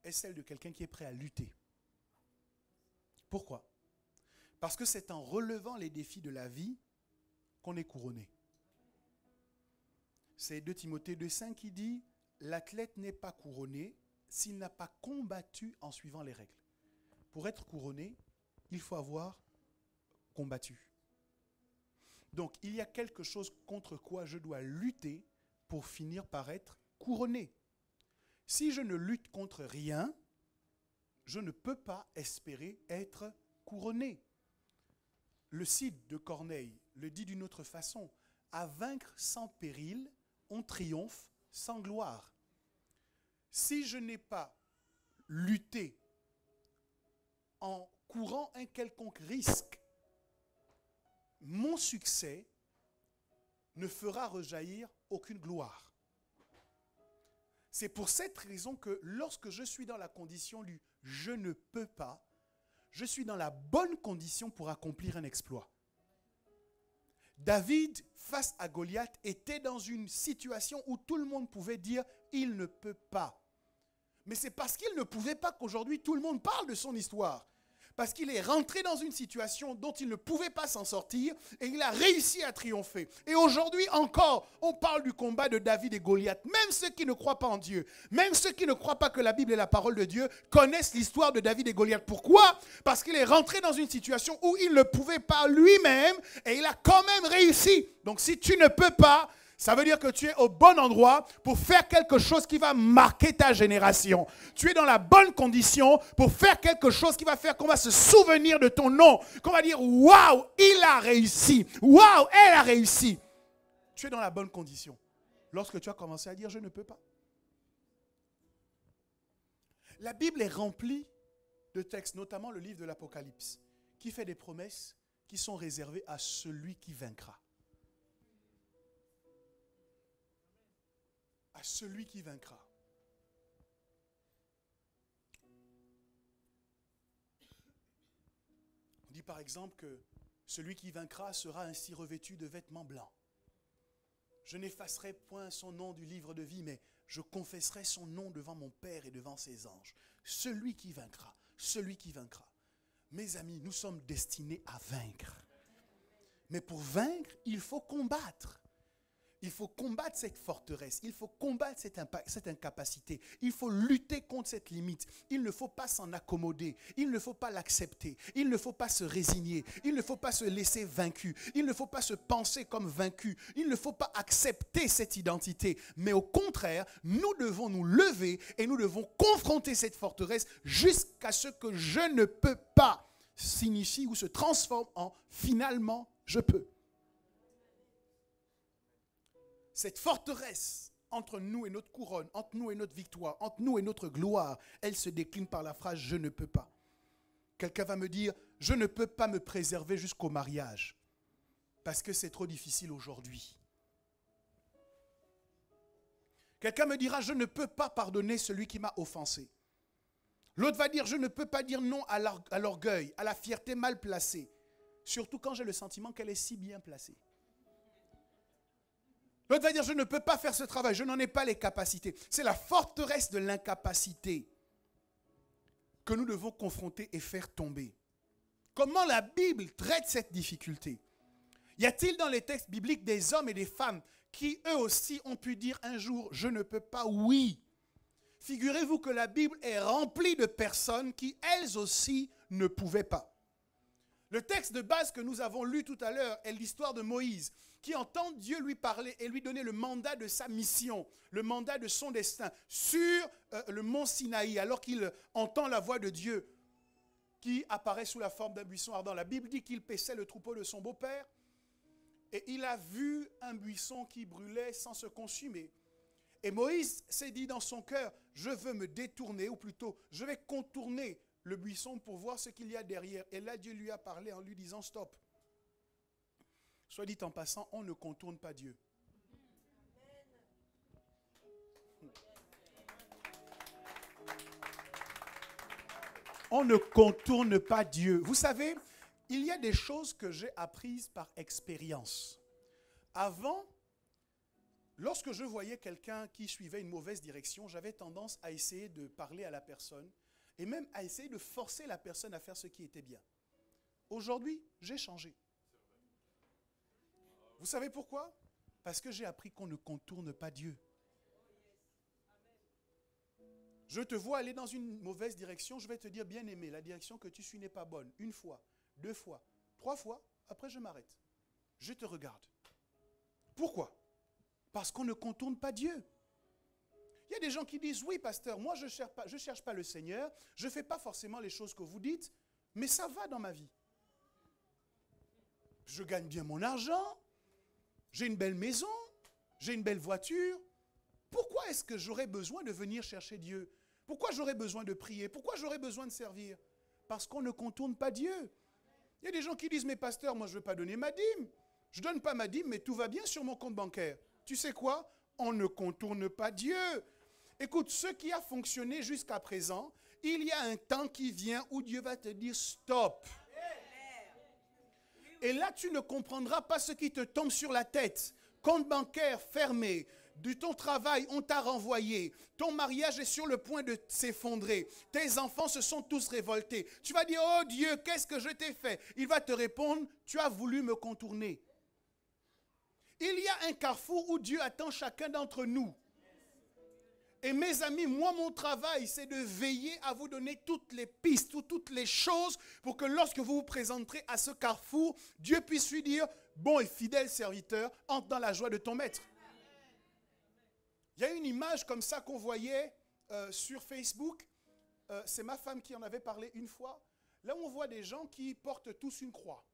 est celle de quelqu'un qui est prêt à lutter. Pourquoi? Parce que c'est en relevant les défis de la vie qu'on est couronné. C'est 2 Timothée 2,5 qui dit « L'athlète n'est pas couronné s'il n'a pas combattu en suivant les règles. » Pour être couronné, il faut avoir combattu. Donc, il y a quelque chose contre quoi je dois lutter pour finir par être couronné. Si je ne lutte contre rien, je ne peux pas espérer être couronné. Le Cid de Corneille le dit d'une autre façon. À vaincre sans péril, on triomphe sans gloire. Si je n'ai pas lutté en courant un quelconque risque, mon succès ne fera rejaillir aucune gloire. C'est pour cette raison que lorsque je suis dans la condition du « je ne peux pas », je suis dans la bonne condition pour accomplir un exploit. David, face à Goliath, était dans une situation où tout le monde pouvait dire « il ne peut pas ». Mais c'est parce qu'il ne pouvait pas qu'aujourd'hui tout le monde parle de son histoire. Parce qu'il est rentré dans une situation dont il ne pouvait pas s'en sortir et il a réussi à triompher. Et aujourd'hui encore, on parle du combat de David et Goliath. Même ceux qui ne croient pas en Dieu, même ceux qui ne croient pas que la Bible est la parole de Dieu, connaissent l'histoire de David et Goliath. Pourquoi? Parce qu'il est rentré dans une situation où il ne pouvait pas lui-même et il a quand même réussi. Donc si tu ne peux pas, ça veut dire que tu es au bon endroit pour faire quelque chose qui va marquer ta génération. Tu es dans la bonne condition pour faire quelque chose qui va faire qu'on va se souvenir de ton nom. Qu'on va dire, waouh, il a réussi. Waouh, elle a réussi. Tu es dans la bonne condition. Lorsque tu as commencé à dire, je ne peux pas. La Bible est remplie de textes, notamment le livre de l'Apocalypse, qui fait des promesses qui sont réservées à celui qui vaincra. À celui qui vaincra. On dit par exemple que celui qui vaincra sera ainsi revêtu de vêtements blancs. Je n'effacerai point son nom du livre de vie, mais je confesserai son nom devant mon Père et devant ses anges. Celui qui vaincra, celui qui vaincra. Mes amis, nous sommes destinés à vaincre. Mais pour vaincre, il faut combattre. Il faut combattre cette forteresse, il faut combattre cette incapacité, il faut lutter contre cette limite. Il ne faut pas s'en accommoder, il ne faut pas l'accepter, il ne faut pas se résigner, il ne faut pas se laisser vaincu, il ne faut pas se penser comme vaincu, il ne faut pas accepter cette identité. Mais au contraire, nous devons nous lever et nous devons confronter cette forteresse jusqu'à ce que je ne peux pas signifie ou se transforme en finalement je peux. Cette forteresse entre nous et notre couronne, entre nous et notre victoire, entre nous et notre gloire, elle se décline par la phrase « je ne peux pas ». Quelqu'un va me dire « je ne peux pas me préserver jusqu'au mariage parce que c'est trop difficile aujourd'hui ». Quelqu'un me dira « je ne peux pas pardonner celui qui m'a offensé ». L'autre va dire « je ne peux pas dire non à l'orgueil, à la fierté mal placée, surtout quand j'ai le sentiment qu'elle est si bien placée ». L'autre va dire, je ne peux pas faire ce travail, je n'en ai pas les capacités. C'est la forteresse de l'incapacité que nous devons confronter et faire tomber. Comment la Bible traite cette difficulté? Y a-t-il dans les textes bibliques des hommes et des femmes qui eux aussi ont pu dire un jour, je ne peux pas? Oui. Figurez-vous que la Bible est remplie de personnes qui elles aussi ne pouvaient pas. Le texte de base que nous avons lu tout à l'heure est l'histoire de Moïse, qui entend Dieu lui parler et lui donner le mandat de sa mission, le mandat de son destin, sur le mont Sinaï, alors qu'il entend la voix de Dieu qui apparaît sous la forme d'un buisson ardent. La Bible dit qu'il paissait le troupeau de son beau-père et il a vu un buisson qui brûlait sans se consumer. Et Moïse s'est dit dans son cœur, je veux me détourner, ou plutôt, je vais contourner le buisson pour voir ce qu'il y a derrière. Et là, Dieu lui a parlé en lui disant, stop. Soit dit en passant, on ne contourne pas Dieu. On ne contourne pas Dieu. Vous savez, il y a des choses que j'ai apprises par expérience. Avant, lorsque je voyais quelqu'un qui suivait une mauvaise direction, j'avais tendance à essayer de parler à la personne et même à essayer de forcer la personne à faire ce qui était bien. Aujourd'hui, j'ai changé. Vous savez pourquoi? Parce que j'ai appris qu'on ne contourne pas Dieu. Je te vois aller dans une mauvaise direction, je vais te dire, bien-aimé, la direction que tu suis n'est pas bonne. Une fois, 2 fois, 3 fois, après je m'arrête. Je te regarde. Pourquoi? Parce qu'on ne contourne pas Dieu. Il y a des gens qui disent, oui, pasteur, moi je ne cherche pas le Seigneur, je ne fais pas forcément les choses que vous dites, mais ça va dans ma vie. Je gagne bien mon argent, j'ai une belle maison, j'ai une belle voiture. Pourquoi est-ce que j'aurais besoin de venir chercher Dieu? Pourquoi j'aurais besoin de prier? Pourquoi j'aurais besoin de servir? Parce qu'on ne contourne pas Dieu. Il y a des gens qui disent, mais pasteur, moi je ne veux pas donner ma dîme. Je ne donne pas ma dîme, mais tout va bien sur mon compte bancaire. Tu sais quoi? On ne contourne pas Dieu. Écoute, ce qui a fonctionné jusqu'à présent, il y a un temps qui vient où Dieu va te dire stop. Et là, tu ne comprendras pas ce qui te tombe sur la tête. Compte bancaire fermé, de ton travail, on t'a renvoyé. Ton mariage est sur le point de s'effondrer. Tes enfants se sont tous révoltés. Tu vas dire, oh Dieu, qu'est-ce que je t'ai fait? Il va te répondre, tu as voulu me contourner. Il y a un carrefour où Dieu attend chacun d'entre nous. Et mes amis, moi, mon travail, c'est de veiller à vous donner toutes les pistes, toutes les choses pour que lorsque vous vous présenterez à ce carrefour, Dieu puisse lui dire, bon et fidèle serviteur, entre dans la joie de ton maître. Il y a une image comme ça qu'on voyait sur Facebook. C'est ma femme qui en avait parlé une fois. Là où on voit des gens qui portent tous une croix.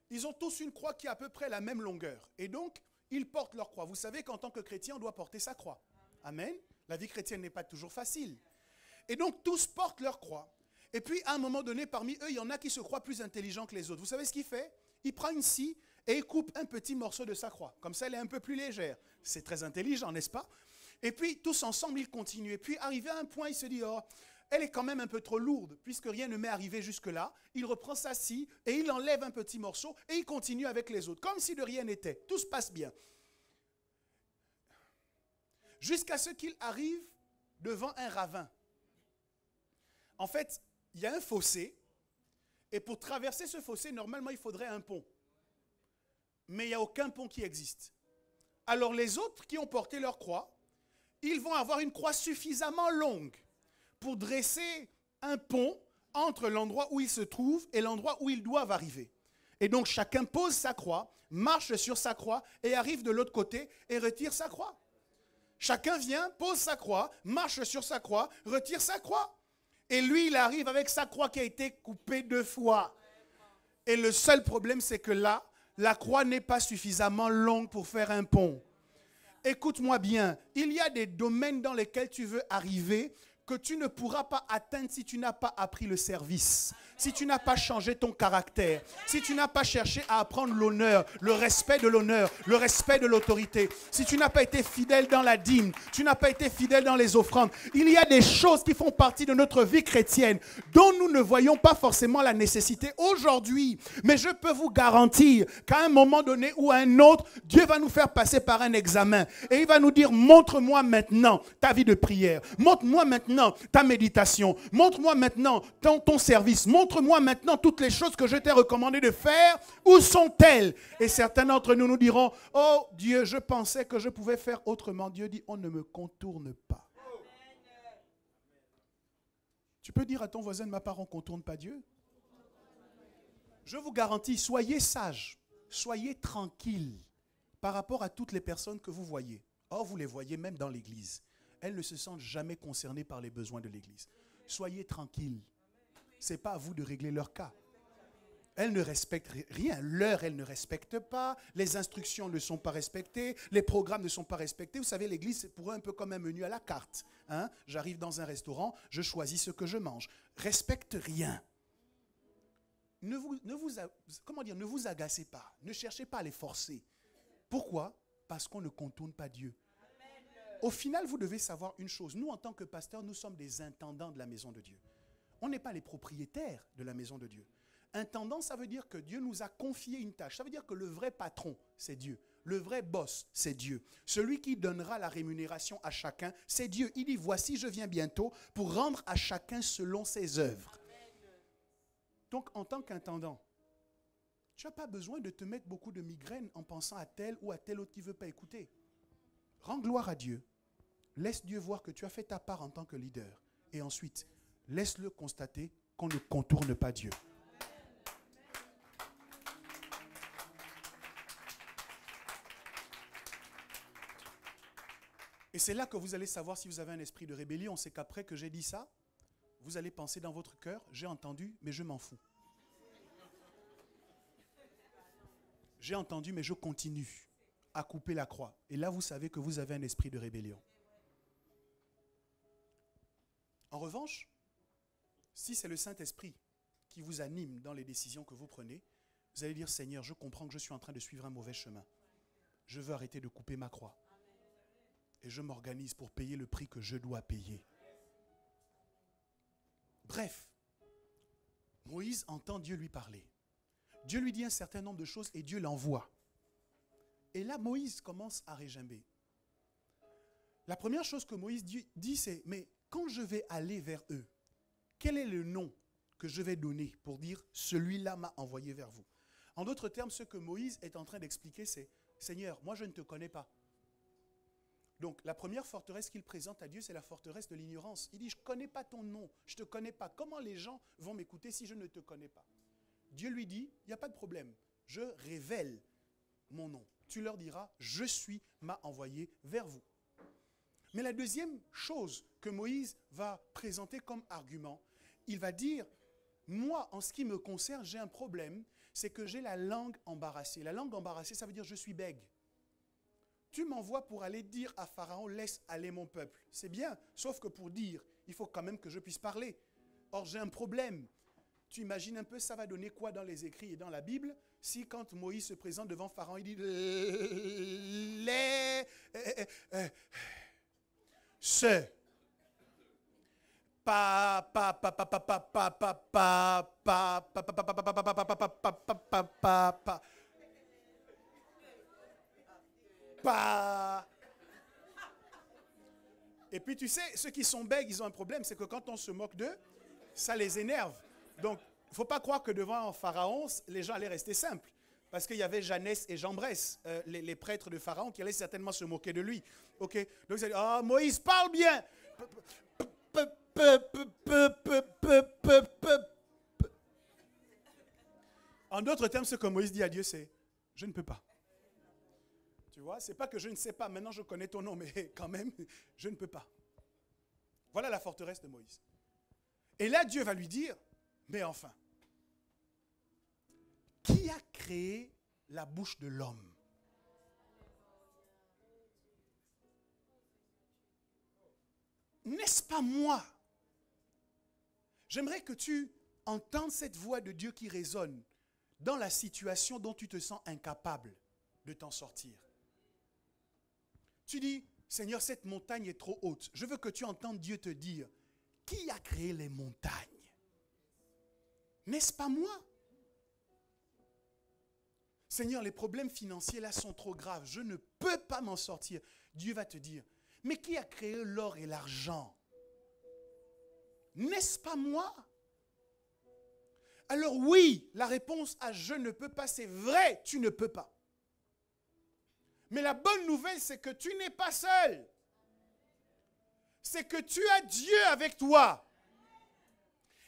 Ils ont tous une croix qui a à peu près la même longueur. Et donc, ils portent leur croix. Vous savez qu'en tant que chrétien, on doit porter sa croix. Amen. La vie chrétienne n'est pas toujours facile. Et donc, tous portent leur croix. Et puis, à un moment donné, parmi eux, il y en a qui se croient plus intelligents que les autres. Vous savez ce qu'il fait? Il prend une scie et il coupe un petit morceau de sa croix. Comme ça, elle est un peu plus légère. C'est très intelligent, n'est-ce pas? Et puis, tous ensemble, ils continuent. Et puis, arrivé à un point, il se dit, oh, elle est quand même un peu trop lourde, puisque rien ne m'est arrivé jusque-là. Il reprend sa scie et il enlève un petit morceau et il continue avec les autres, comme si de rien n'était. Tout se passe bien. Jusqu'à ce qu'il arrive devant un ravin. En fait, il y a un fossé. Et pour traverser ce fossé, normalement, il faudrait un pont. Mais il n'y a aucun pont qui existe. Alors les autres qui ont porté leur croix, ils vont avoir une croix suffisamment longue pour dresser un pont entre l'endroit où ils se trouvent et l'endroit où ils doivent arriver. Et donc chacun pose sa croix, marche sur sa croix et arrive de l'autre côté et retire sa croix. Chacun vient, pose sa croix, marche sur sa croix, retire sa croix. Et lui, il arrive avec sa croix qui a été coupée 2 fois. Et le seul problème, c'est que là, la croix n'est pas suffisamment longue pour faire un pont. Écoute-moi bien, il y a des domaines dans lesquels tu veux arriver que tu ne pourras pas atteindre si tu n'as pas appris le service, si tu n'as pas changé ton caractère, si tu n'as pas cherché à apprendre l'honneur, le respect de l'honneur, le respect de l'autorité, si tu n'as pas été fidèle dans la dîme, tu n'as pas été fidèle dans les offrandes. Il y a des choses qui font partie de notre vie chrétienne dont nous ne voyons pas forcément la nécessité aujourd'hui. Mais je peux vous garantir qu'à un moment donné ou à un autre, Dieu va nous faire passer par un examen et il va nous dire, montre-moi maintenant ta vie de prière, montre-moi maintenant ta méditation, montre-moi maintenant ton service, montre-moi maintenant toutes les choses que je t'ai recommandé de faire, où sont-elles? Et certains d'entre nous nous diront, oh Dieu, je pensais que je pouvais faire autrement. Dieu dit, on ne me contourne pas. Tu peux dire à ton voisin de ma part, on ne contourne pas Dieu? Je vous garantis, soyez sages, soyez tranquilles par rapport à toutes les personnes que vous voyez. Or, vous les voyez même dans l'église. Elles ne se sentent jamais concernées par les besoins de l'église. Soyez tranquilles. Ce n'est pas à vous de régler leur cas. Elles ne respectent rien. L'heure, elles ne respectent pas. Les instructions ne sont pas respectées. Les programmes ne sont pas respectés. Vous savez, l'église, c'est pour eux un peu comme un menu à la carte. Hein? J'arrive dans un restaurant, je choisis ce que je mange. Respecte rien. Ne vous agacez pas. Ne cherchez pas à les forcer. Pourquoi? Parce qu'on ne contourne pas Dieu. Au final, vous devez savoir une chose. Nous, en tant que pasteurs, nous sommes des intendants de la maison de Dieu. On n'est pas les propriétaires de la maison de Dieu. Intendant, ça veut dire que Dieu nous a confié une tâche. Ça veut dire que le vrai patron, c'est Dieu. Le vrai boss, c'est Dieu. Celui qui donnera la rémunération à chacun, c'est Dieu. Il dit, voici, je viens bientôt pour rendre à chacun selon ses œuvres. Donc, en tant qu'intendant, tu n'as pas besoin de te mettre beaucoup de migraines en pensant à tel ou à tel autre qui ne veut pas écouter. Rends gloire à Dieu. Laisse Dieu voir que tu as fait ta part en tant que leader. Et ensuite, laisse-le constater qu'on ne contourne pas Dieu. Et c'est là que vous allez savoir si vous avez un esprit de rébellion. C'est qu'après que j'ai dit ça, vous allez penser dans votre cœur, j'ai entendu, mais je m'en fous. J'ai entendu, mais je continue à couper la croix. Et là, vous savez que vous avez un esprit de rébellion. En revanche, si c'est le Saint-Esprit qui vous anime dans les décisions que vous prenez, vous allez dire, Seigneur, je comprends que je suis en train de suivre un mauvais chemin. Je veux arrêter de couper ma croix. Et je m'organise pour payer le prix que je dois payer. Bref, Moïse entend Dieu lui parler. Dieu lui dit un certain nombre de choses et Dieu l'envoie. Et là, Moïse commence à régimber. La première chose que Moïse dit, c'est, mais quand je vais aller vers eux, quel est le nom que je vais donner pour dire, celui-là m'a envoyé vers vous? En d'autres termes, ce que Moïse est en train d'expliquer, c'est, Seigneur, moi je ne te connais pas. Donc, la première forteresse qu'il présente à Dieu, c'est la forteresse de l'ignorance. Il dit, je ne connais pas ton nom, je ne te connais pas. Comment les gens vont m'écouter si je ne te connais pas? Dieu lui dit, il n'y a pas de problème, je révèle mon nom. Tu leur diras, je suis, m'a envoyé vers vous. Mais la deuxième chose que Moïse va présenter comme argument, il va dire, moi, en ce qui me concerne, j'ai un problème, c'est que j'ai la langue embarrassée. La langue embarrassée, ça veut dire je suis bègue. Tu m'envoies pour aller dire à Pharaon, laisse aller mon peuple. C'est bien, sauf que pour dire, il faut quand même que je puisse parler. Or, j'ai un problème. Tu imagines un peu, ça va donner quoi dans les écrits et dans la Bible, si quand Moïse se présente devant Pharaon, il dit ce Et puis tu sais, ceux qui sont bègues, ils ont un problème, c'est que quand on se moque d'eux, ça les énerve. Donc, il ne faut pas croire que devant Pharaon, les gens allaient rester simples. Parce qu'il y avait Jeannès et Jambres, les prêtres de Pharaon, qui allaient certainement se moquer de lui. Okay? Donc, ils allaient, Moïse, parle bien. En d'autres termes, ce que Moïse dit à Dieu, c'est, je ne peux pas. Tu vois, c'est pas que je ne sais pas, maintenant je connais ton nom, mais quand même, je ne peux pas. Voilà la forteresse de Moïse. Et là, Dieu va lui dire, mais enfin, qui a créé la bouche de l'homme? N'est-ce pas moi? J'aimerais que tu entendes cette voix de Dieu qui résonne dans la situation dont tu te sens incapable de t'en sortir. Tu dis, Seigneur, cette montagne est trop haute. Je veux que tu entendes Dieu te dire, qui a créé les montagnes? N'est-ce pas moi? Seigneur, les problèmes financiers là sont trop graves. Je ne peux pas m'en sortir. Dieu va te dire, mais qui a créé l'or et l'argent? N'est-ce pas moi? Alors oui, la réponse à je ne peux pas, c'est vrai, tu ne peux pas. Mais la bonne nouvelle, c'est que tu n'es pas seul. C'est que tu as Dieu avec toi.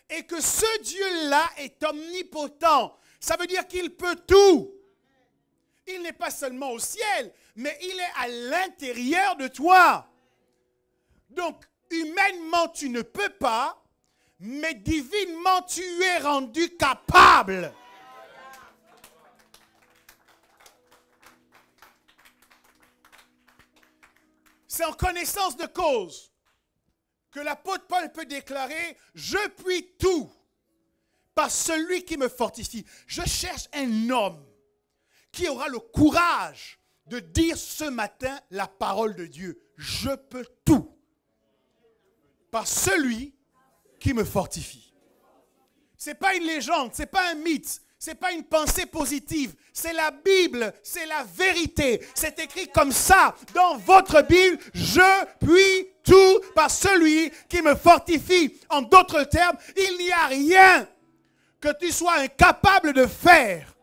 Et que ce Dieu-là est omnipotent. Ça veut dire qu'il peut tout. Il n'est pas seulement au ciel, mais il est à l'intérieur de toi. Donc, humainement, tu ne peux pas, mais divinement, tu es rendu capable. C'est en connaissance de cause que l'apôtre Paul peut déclarer « Je puis tout par celui qui me fortifie ». Je cherche un homme qui aura le courage de dire ce matin la parole de Dieu. Je peux tout par celui qui me fortifie. Ce n'est pas une légende, ce n'est pas un mythe. Ce n'est pas une pensée positive, c'est la Bible, c'est la vérité. C'est écrit comme ça dans votre Bible, je puis tout par celui qui me fortifie. En d'autres termes, il n'y a rien que tu sois incapable de faire.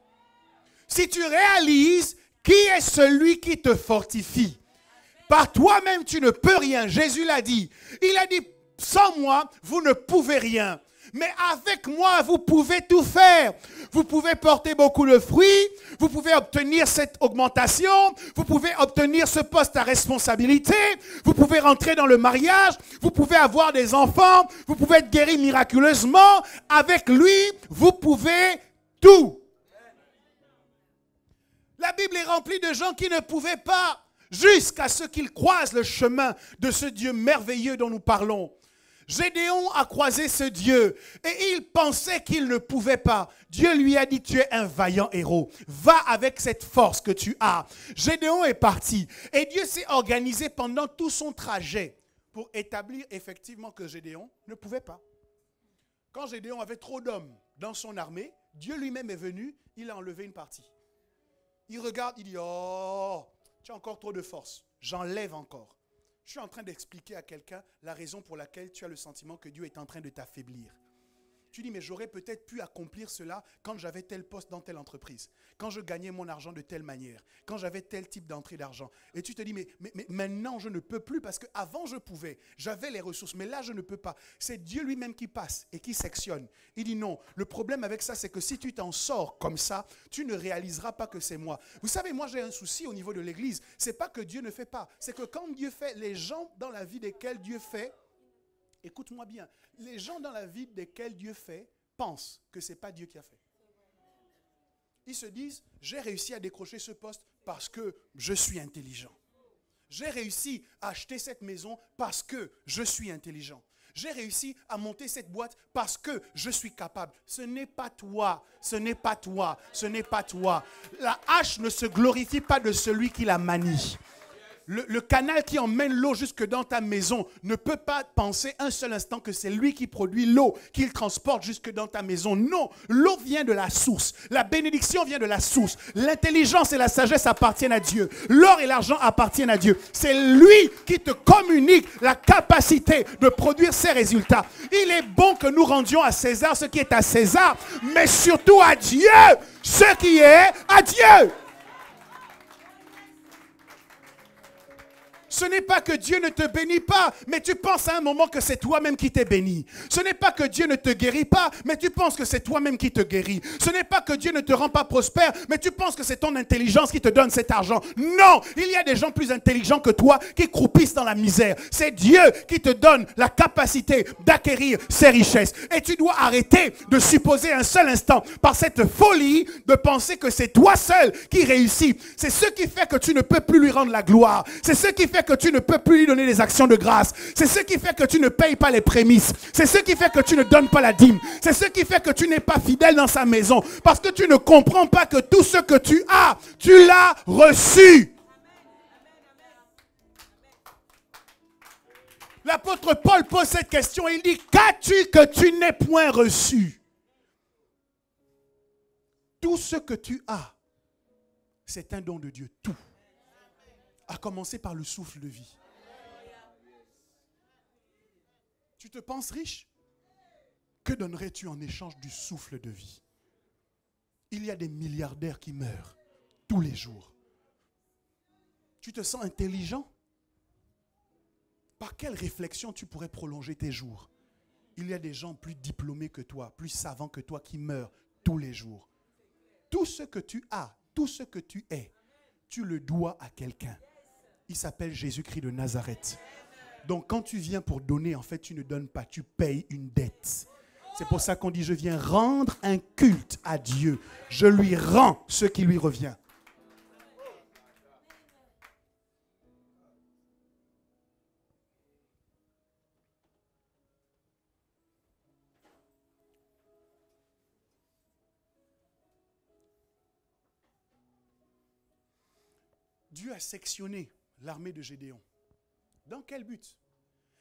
Si tu réalises qui est celui qui te fortifie. Par toi-même, tu ne peux rien. Jésus l'a dit. Il a dit, sans moi, vous ne pouvez rien. Mais avec moi, vous pouvez tout faire. Vous pouvez porter beaucoup de fruits. Vous pouvez obtenir cette augmentation. Vous pouvez obtenir ce poste à responsabilité. Vous pouvez rentrer dans le mariage. Vous pouvez avoir des enfants. Vous pouvez être guéri miraculeusement. Avec lui, vous pouvez tout. La Bible est remplie de gens qui ne pouvaient pas, jusqu'à ce qu'ils croisent le chemin de ce Dieu merveilleux dont nous parlons. Gédéon a croisé ce Dieu et il pensait qu'il ne pouvait pas. Dieu lui a dit, tu es un vaillant héros. Va avec cette force que tu as. Gédéon est parti et Dieu s'est organisé pendant tout son trajet pour établir effectivement que Gédéon ne pouvait pas. Quand Gédéon avait trop d'hommes dans son armée, Dieu lui-même est venu, il a enlevé une partie. Il regarde, il dit, oh, tu as encore trop de force, j'enlève encore. Je suis en train d'expliquer à quelqu'un la raison pour laquelle tu as le sentiment que Dieu est en train de t'affaiblir. Tu dis, mais j'aurais peut-être pu accomplir cela quand j'avais tel poste dans telle entreprise, quand je gagnais mon argent de telle manière, quand j'avais tel type d'entrée d'argent. Et tu te dis, mais maintenant je ne peux plus parce qu'avant je pouvais, j'avais les ressources, mais là je ne peux pas. C'est Dieu lui-même qui passe et qui sectionne. Il dit non, le problème avec ça c'est que si tu t'en sors comme ça, tu ne réaliseras pas que c'est moi. Vous savez, moi j'ai un souci au niveau de l'église, c'est pas que Dieu ne fait pas, c'est que quand Dieu fait, les gens dans la vie desquels Dieu fait, écoute-moi bien, les gens dans la vie desquels Dieu fait pensent que ce n'est pas Dieu qui a fait. Ils se disent, j'ai réussi à décrocher ce poste parce que je suis intelligent. J'ai réussi à acheter cette maison parce que je suis intelligent. J'ai réussi à monter cette boîte parce que je suis capable. Ce n'est pas toi, ce n'est pas toi, ce n'est pas toi. La hache ne se glorifie pas de celui qui la manie. Le canal qui emmène l'eau jusque dans ta maison ne peut pas penser un seul instant que c'est lui qui produit l'eau, qu'il transporte jusque dans ta maison. Non, l'eau vient de la source. La bénédiction vient de la source. L'intelligence et la sagesse appartiennent à Dieu. L'or et l'argent appartiennent à Dieu. C'est lui qui te communique la capacité de produire ces résultats. Il est bon que nous rendions à César ce qui est à César, mais surtout à Dieu ce qui est à Dieu. Ce n'est pas que Dieu ne te bénit pas, mais tu penses à un moment que c'est toi-même qui t'es béni. Ce n'est pas que Dieu ne te guérit pas, mais tu penses que c'est toi-même qui te guérit. Ce n'est pas que Dieu ne te rend pas prospère, mais tu penses que c'est ton intelligence qui te donne cet argent. Non, il y a des gens plus intelligents que toi qui croupissent dans la misère. C'est Dieu qui te donne la capacité d'acquérir ces richesses. Et tu dois arrêter de supposer un seul instant, par cette folie, de penser que c'est toi seul qui réussis. C'est ce qui fait que tu ne peux plus lui rendre la gloire. C'est ce qui fait que tu ne peux plus lui donner des actions de grâce. C'est ce qui fait que tu ne payes pas les prémices. C'est ce qui fait que tu ne donnes pas la dîme. C'est ce qui fait que tu n'es pas fidèle dans sa maison. Parce que tu ne comprends pas que tout ce que tu as, tu l'as reçu. L'apôtre Paul pose cette question. Il dit, qu'as-tu que tu n'aies point reçu? Tout ce que tu as, c'est un don de Dieu. Tout. À commencer par le souffle de vie. Tu te penses riche? Que donnerais-tu en échange du souffle de vie? Il y a des milliardaires qui meurent tous les jours. Tu te sens intelligent? Par quelle réflexion tu pourrais prolonger tes jours? Il y a des gens plus diplômés que toi, plus savants que toi qui meurent tous les jours. Tout ce que tu as, tout ce que tu es, tu le dois à quelqu'un. Il s'appelle Jésus-Christ de Nazareth. Donc quand tu viens pour donner, en fait, tu ne donnes pas, tu payes une dette. C'est pour ça qu'on dit, je viens rendre un culte à Dieu. Je lui rends ce qui lui revient. Dieu a sectionné l'armée de Gédéon. Dans quel but?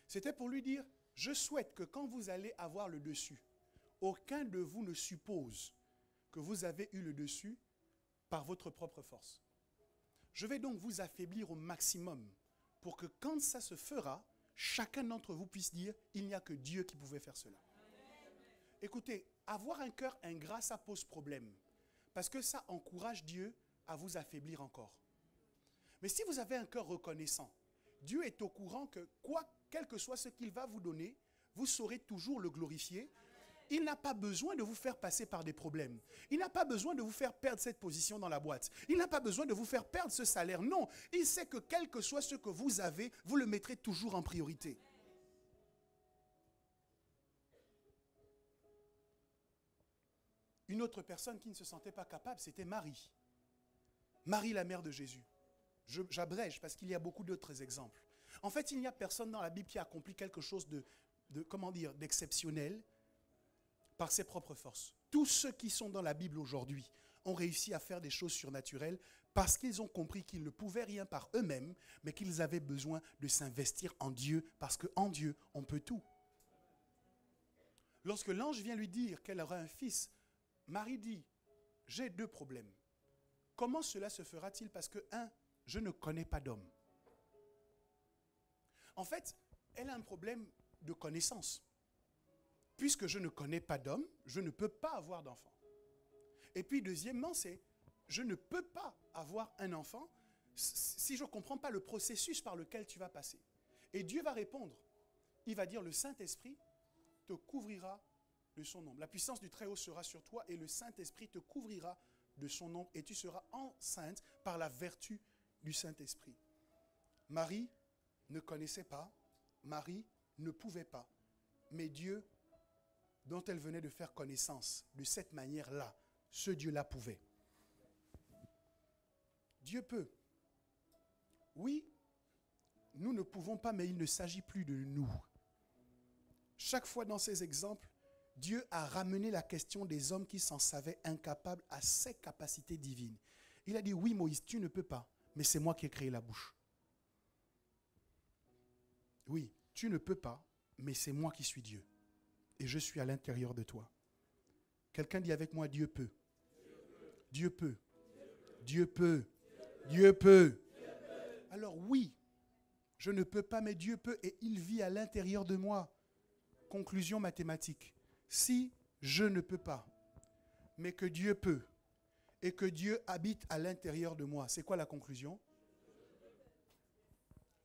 C'était pour lui dire, je souhaite que quand vous allez avoir le dessus, aucun de vous ne suppose que vous avez eu le dessus par votre propre force. Je vais donc vous affaiblir au maximum pour que quand ça se fera, chacun d'entre vous puisse dire, il n'y a que Dieu qui pouvait faire cela. Écoutez, avoir un cœur ingrat, ça pose problème. Parce que ça encourage Dieu à vous affaiblir encore. Mais si vous avez un cœur reconnaissant, Dieu est au courant que quel que soit ce qu'il va vous donner, vous saurez toujours le glorifier il n'a pas besoin de vous faire passer par des problèmes. Il n'a pas besoin de vous faire perdre cette position dans la boîte. Il n'a pas besoin de vous faire perdre ce salaire. Non, il sait que quel que soit ce que vous avez, vous le mettrez toujours en priorité. Une autre personne qui ne se sentait pas capable, c'était Marie. Marie, la mère de Jésus. J'abrège parce qu'il y a beaucoup d'autres exemples. En fait, il n'y a personne dans la Bible qui a accompli quelque chose d'exceptionnel par ses propres forces. Tous ceux qui sont dans la Bible aujourd'hui ont réussi à faire des choses surnaturelles parce qu'ils ont compris qu'ils ne pouvaient rien par eux-mêmes, mais qu'ils avaient besoin de s'investir en Dieu, parce qu'en Dieu, on peut tout. Lorsque l'ange vient lui dire qu'elle aura un fils, Marie dit, j'ai 2 problèmes. Comment cela se fera-t-il? Parce que, 1, je ne connais pas d'homme. En fait, elle a un problème de connaissance. Puisque je ne connais pas d'homme, je ne peux pas avoir d'enfant. Et puis, deuxièmement, c'est, je ne peux pas avoir un enfant si je ne comprends pas le processus par lequel tu vas passer. Et Dieu va répondre. Il va dire, le Saint-Esprit te couvrira de son ombre. La puissance du Très-Haut sera sur toi et le Saint-Esprit te couvrira de son ombre et tu seras enceinte par la vertu du Saint-Esprit. Marie ne connaissait pas, Marie ne pouvait pas, mais Dieu, dont elle venait de faire connaissance de cette manière-là, ce Dieu-là pouvait. Dieu peut. Oui, nous ne pouvons pas, mais il ne s'agit plus de nous. Chaque fois dans ces exemples, Dieu a ramené la question des hommes qui s'en savaient incapables à ses capacités divines. Il a dit, oui Moïse, tu ne peux pas, mais c'est moi qui ai créé la bouche. Oui, tu ne peux pas, mais c'est moi qui suis Dieu. Et je suis à l'intérieur de toi. Quelqu'un dit avec moi, Dieu peut. Dieu peut. Dieu peut. Dieu peut. Alors oui, je ne peux pas, mais Dieu peut et il vit à l'intérieur de moi. Conclusion mathématique. Si je ne peux pas, mais que Dieu peut et que Dieu habite à l'intérieur de moi, c'est quoi la conclusion?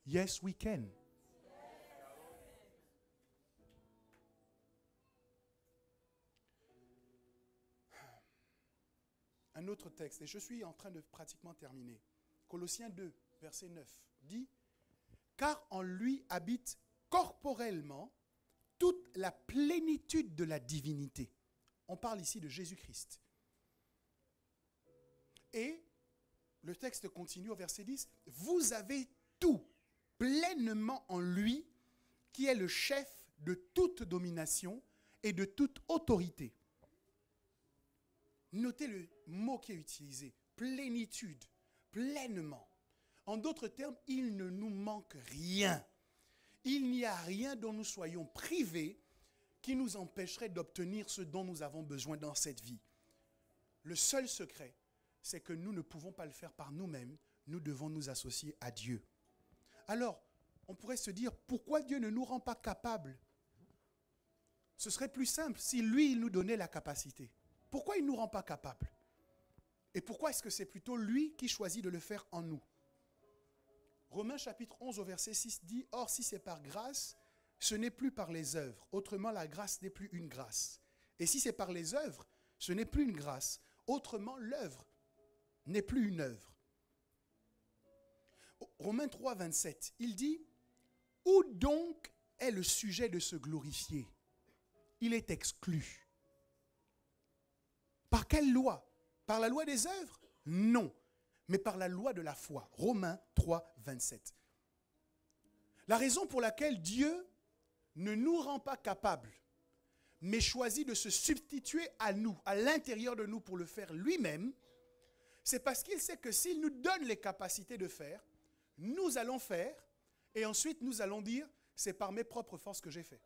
Yes, we can. Un autre texte, et je suis en train de pratiquement terminer. Colossiens 2, verset 9, dit « Car en lui habite corporellement toute la plénitude de la divinité. » On parle ici de Jésus-Christ. Et le texte continue au verset 10. « Vous avez tout pleinement en lui, qui est le chef de toute domination et de toute autorité. » Notez le mot qui est utilisé, plénitude, pleinement. En d'autres termes, il ne nous manque rien. Il n'y a rien dont nous soyons privés qui nous empêcherait d'obtenir ce dont nous avons besoin dans cette vie. Le seul secret, c'est que nous ne pouvons pas le faire par nous-mêmes, nous devons nous associer à Dieu. Alors, on pourrait se dire, pourquoi Dieu ne nous rend pas capables? Ce serait plus simple si lui, il nous donnait la capacité. Pourquoi il ne nous rend pas capables? Et pourquoi est-ce que c'est plutôt lui qui choisit de le faire en nous? Romains chapitre 11 au verset 6 dit, « Or si c'est par grâce, ce n'est plus par les œuvres. Autrement, la grâce n'est plus une grâce. Et si c'est par les œuvres, ce n'est plus une grâce. Autrement, l'œuvre n'est plus une œuvre. » Romains 3, 27, il dit, « Où donc est le sujet de se glorifier? Il est exclu. » Par quelle loi? Par la loi des œuvres? Non, mais par la loi de la foi. Romains 3, 27. La raison pour laquelle Dieu ne nous rend pas capables, mais choisit de se substituer à nous, à l'intérieur de nous pour le faire lui-même, c'est parce qu'il sait que s'il nous donne les capacités de faire, nous allons faire, et ensuite nous allons dire, c'est par mes propres forces que j'ai fait.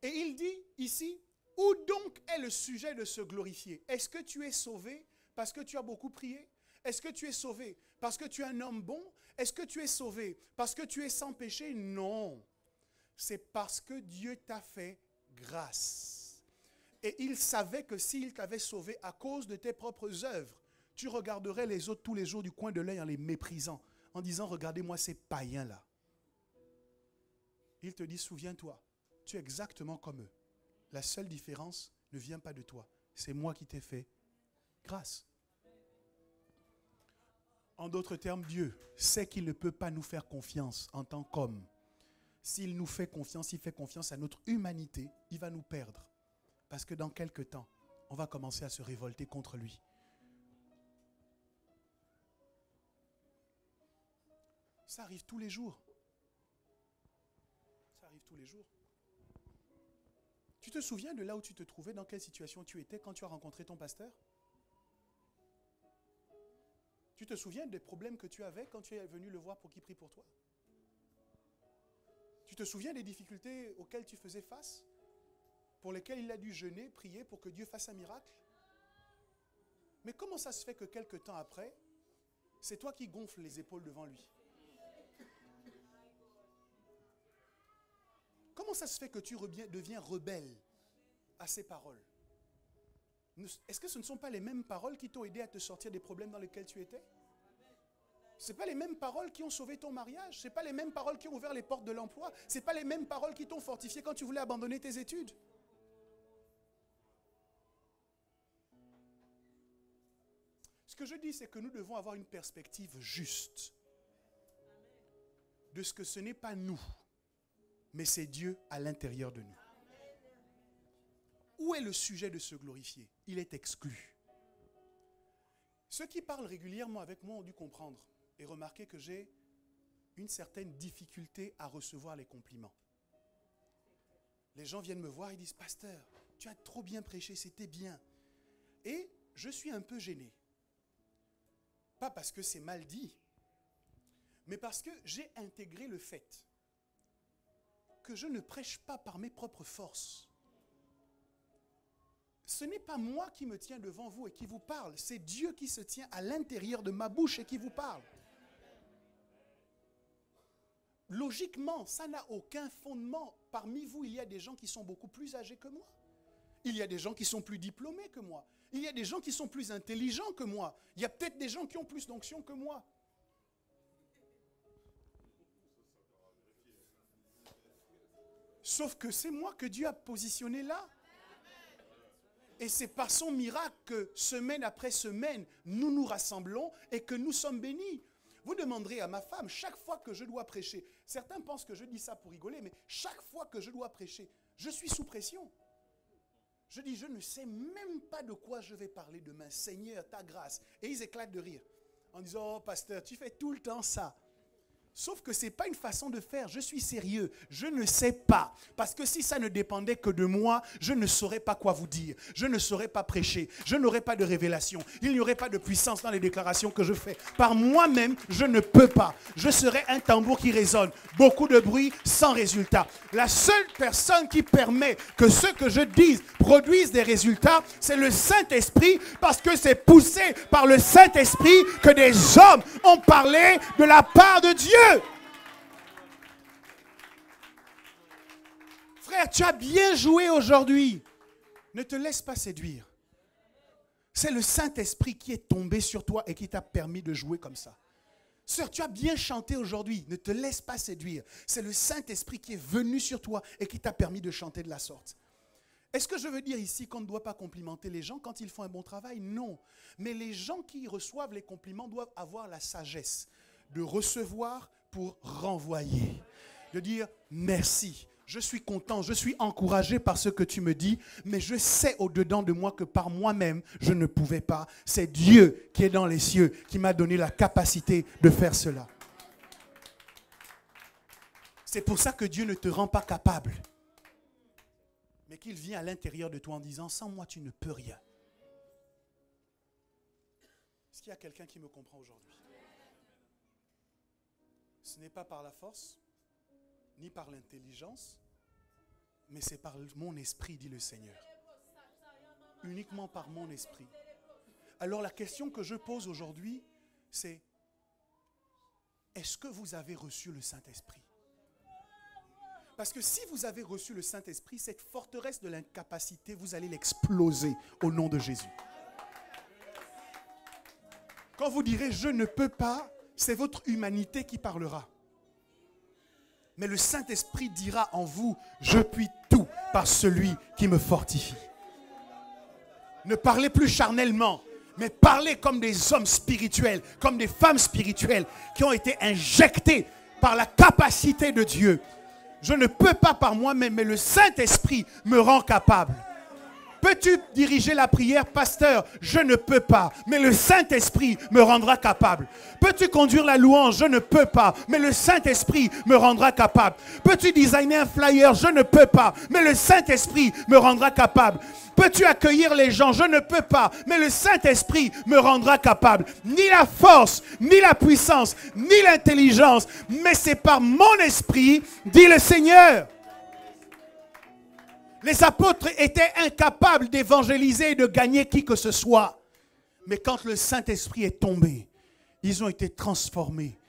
Et il dit ici, où donc est le sujet de se glorifier? Est-ce que tu es sauvé parce que tu as beaucoup prié? Est-ce que tu es sauvé parce que tu es un homme bon? Est-ce que tu es sauvé parce que tu es sans péché? Non. C'est parce que Dieu t'a fait grâce. Et il savait que s'il t'avait sauvé à cause de tes propres œuvres, tu regarderais les autres tous les jours du coin de l'œil en les méprisant, en disant, regardez-moi ces païens-là. Il te dit, souviens-toi, tu es exactement comme eux. La seule différence ne vient pas de toi. C'est moi qui t'ai fait grâce. En d'autres termes, Dieu sait qu'il ne peut pas nous faire confiance en tant qu'homme. S'il nous fait confiance, il fait confiance à notre humanité, il va nous perdre. Parce que dans quelques temps, on va commencer à se révolter contre lui. Ça arrive tous les jours. Ça arrive tous les jours. Tu te souviens de là où tu te trouvais, dans quelle situation tu étais quand tu as rencontré ton pasteur? Tu te souviens des problèmes que tu avais quand tu es venu le voir pour qu'il prie pour toi? Tu te souviens des difficultés auxquelles tu faisais face, pour lesquelles il a dû jeûner, prier pour que Dieu fasse un miracle? Mais comment ça se fait que quelque temps après, c'est toi qui gonfles les épaules devant lui? Comment ça se fait que tu deviens rebelle à ces paroles? Est-ce que ce ne sont pas les mêmes paroles qui t'ont aidé à te sortir des problèmes dans lesquels tu étais? Ce n'est pas les mêmes paroles qui ont sauvé ton mariage. Ce n'est pas les mêmes paroles qui ont ouvert les portes de l'emploi. Ce n'est pas les mêmes paroles qui t'ont fortifié quand tu voulais abandonner tes études. Ce que je dis, c'est que nous devons avoir une perspective juste de ce que ce n'est pas nous, mais c'est Dieu à l'intérieur de nous. Où est le sujet de se glorifier? Il est exclu. Ceux qui parlent régulièrement avec moi ont dû comprendre et remarquer que j'ai une certaine difficulté à recevoir les compliments. Les gens viennent me voir et disent « Pasteur, tu as trop bien prêché, c'était bien. » Et je suis un peu gêné. Pas parce que c'est mal dit, mais parce que j'ai intégré le fait que je ne prêche pas par mes propres forces. Ce n'est pas moi qui me tiens devant vous et qui vous parle, c'est Dieu qui se tient à l'intérieur de ma bouche et qui vous parle. Logiquement, ça n'a aucun fondement. Parmi vous, il y a des gens qui sont beaucoup plus âgés que moi. Il y a des gens qui sont plus diplômés que moi. Il y a des gens qui sont plus intelligents que moi. Il y a peut-être des gens qui ont plus d'onction que moi. Sauf que c'est moi que Dieu a positionné là. Et c'est par son miracle que semaine après semaine, nous nous rassemblons et que nous sommes bénis. Vous demanderez à ma femme, chaque fois que je dois prêcher, certains pensent que je dis ça pour rigoler, mais chaque fois que je dois prêcher, je suis sous pression. Je dis, je ne sais même pas de quoi je vais parler demain. Seigneur, ta grâce. Et ils éclatent de rire en disant, oh pasteur, tu fais tout le temps ça. Sauf que ce n'est pas une façon de faire. Je suis sérieux. Je ne sais pas. Parce que si ça ne dépendait que de moi, je ne saurais pas quoi vous dire. Je ne saurais pas prêcher. Je n'aurais pas de révélation. Il n'y aurait pas de puissance dans les déclarations que je fais. Par moi-même, je ne peux pas. Je serais un tambour qui résonne. Beaucoup de bruit sans résultat. La seule personne qui permet que ce que je dise produise des résultats, c'est le Saint-Esprit, parce que c'est poussé par le Saint-Esprit que des hommes ont parlé de la part de Dieu. Frère, tu as bien joué aujourd'hui. Ne te laisse pas séduire. C'est le Saint-Esprit qui est tombé sur toi et qui t'a permis de jouer comme ça. Sœur, tu as bien chanté aujourd'hui. Ne te laisse pas séduire. C'est le Saint-Esprit qui est venu sur toi et qui t'a permis de chanter de la sorte. Est-ce que je veux dire ici qu'on ne doit pas complimenter les gens quand ils font un bon travail? Non. Mais les gens qui reçoivent les compliments doivent avoir la sagesse de recevoir pour renvoyer. De dire merci. Je suis content, je suis encouragé par ce que tu me dis, mais je sais au-dedans de moi que par moi-même, je ne pouvais pas. C'est Dieu qui est dans les cieux qui m'a donné la capacité de faire cela. C'est pour ça que Dieu ne te rend pas capable, mais qu'il vient à l'intérieur de toi en disant, sans moi, tu ne peux rien. Est-ce qu'il y a quelqu'un qui me comprend aujourd'hui? Ce n'est pas par la force, ni par l'intelligence, mais c'est par mon esprit, dit le Seigneur. Uniquement par mon esprit. Alors la question que je pose aujourd'hui, c'est, est-ce que vous avez reçu le Saint-Esprit? Parce que si vous avez reçu le Saint-Esprit, cette forteresse de l'incapacité, vous allez l'exploser au nom de Jésus. Quand vous direz, je ne peux pas, c'est votre humanité qui parlera. Mais le Saint-Esprit dira en vous, je puis tout par celui qui me fortifie. Ne parlez plus charnellement, mais parlez comme des hommes spirituels, comme des femmes spirituelles qui ont été injectés par la capacité de Dieu. Je ne peux pas par moi-même, mais le Saint-Esprit me rend capable. Peux-tu diriger la prière, pasteur? Je ne peux pas, mais le Saint-Esprit me rendra capable. Peux-tu conduire la louange? Je ne peux pas, mais le Saint-Esprit me rendra capable. Peux-tu designer un flyer? Je ne peux pas, mais le Saint-Esprit me rendra capable. Peux-tu accueillir les gens? Je ne peux pas, mais le Saint-Esprit me rendra capable. Ni la force, ni la puissance, ni l'intelligence, mais c'est par mon esprit, dit le Seigneur. Les apôtres étaient incapables d'évangéliser et de gagner qui que ce soit. Mais quand le Saint-Esprit est tombé, ils ont été transformés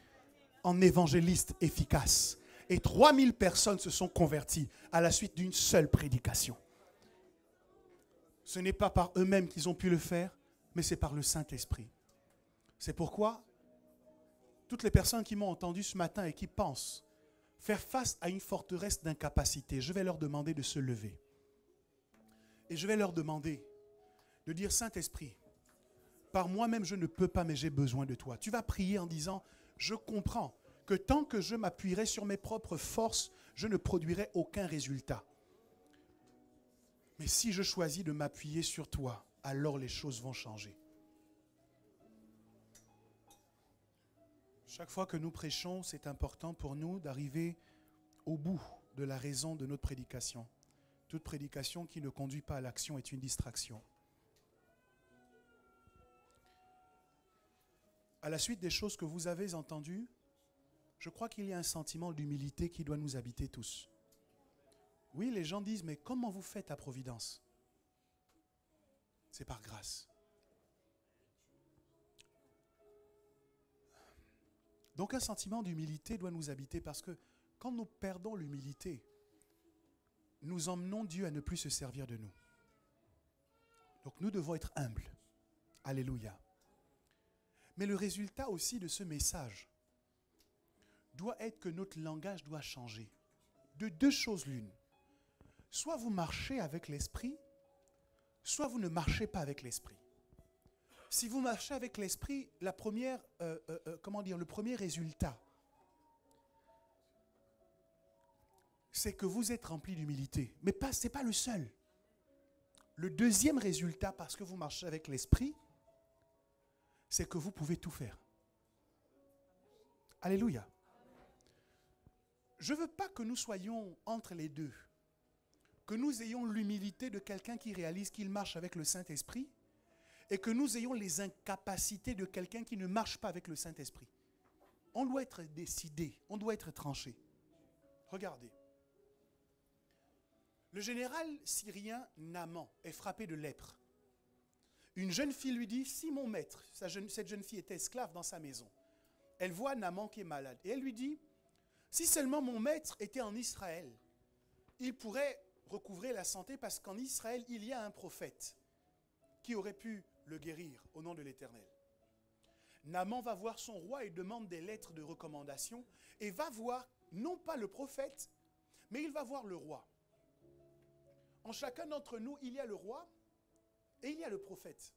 en évangélistes efficaces. Et 3000 personnes se sont converties à la suite d'une seule prédication. Ce n'est pas par eux-mêmes qu'ils ont pu le faire, mais c'est par le Saint-Esprit. C'est pourquoi toutes les personnes qui m'ont entendu ce matin et qui pensent faire face à une forteresse d'incapacité, je vais leur demander de se lever. Et je vais leur demander de dire, Saint-Esprit, par moi-même je ne peux pas, mais j'ai besoin de toi. Tu vas prier en disant, je comprends que tant que je m'appuierai sur mes propres forces, je ne produirai aucun résultat. Mais si je choisis de m'appuyer sur toi, alors les choses vont changer. Chaque fois que nous prêchons, c'est important pour nous d'arriver au bout de la raison de notre prédication. Toute prédication qui ne conduit pas à l'action est une distraction. À la suite des choses que vous avez entendues, je crois qu'il y a un sentiment d'humilité qui doit nous habiter tous. Oui, les gens disent, mais comment vous faites à Providence? C'est par grâce. Donc un sentiment d'humilité doit nous habiter parce que quand nous perdons l'humilité, nous emmenons Dieu à ne plus se servir de nous. Donc nous devons être humbles. Alléluia. Mais le résultat aussi de ce message doit être que notre langage doit changer. De deux choses l'une. Soit vous marchez avec l'esprit, soit vous ne marchez pas avec l'esprit. Si vous marchez avec l'esprit, le premier résultat, c'est que vous êtes rempli d'humilité. Mais ce n'est pas le seul. Le deuxième résultat, parce que vous marchez avec l'esprit, c'est que vous pouvez tout faire. Alléluia. Je ne veux pas que nous soyons entre les deux. Que nous ayons l'humilité de quelqu'un qui réalise qu'il marche avec le Saint-Esprit et que nous ayons les incapacités de quelqu'un qui ne marche pas avec le Saint-Esprit. On doit être décidé, on doit être tranché. Regardez. Le général syrien Naaman est frappé de lèpre. Une jeune fille lui dit, si mon maître, cette jeune fille était esclave dans sa maison, elle voit Naaman qui est malade. Et elle lui dit, si seulement mon maître était en Israël, il pourrait recouvrer la santé parce qu'en Israël, il y a un prophète qui aurait pu le guérir au nom de l'Éternel. Naaman va voir son roi et demande des lettres de recommandation et va voir non pas le prophète, mais il va voir le roi. En chacun d'entre nous, il y a le roi et il y a le prophète.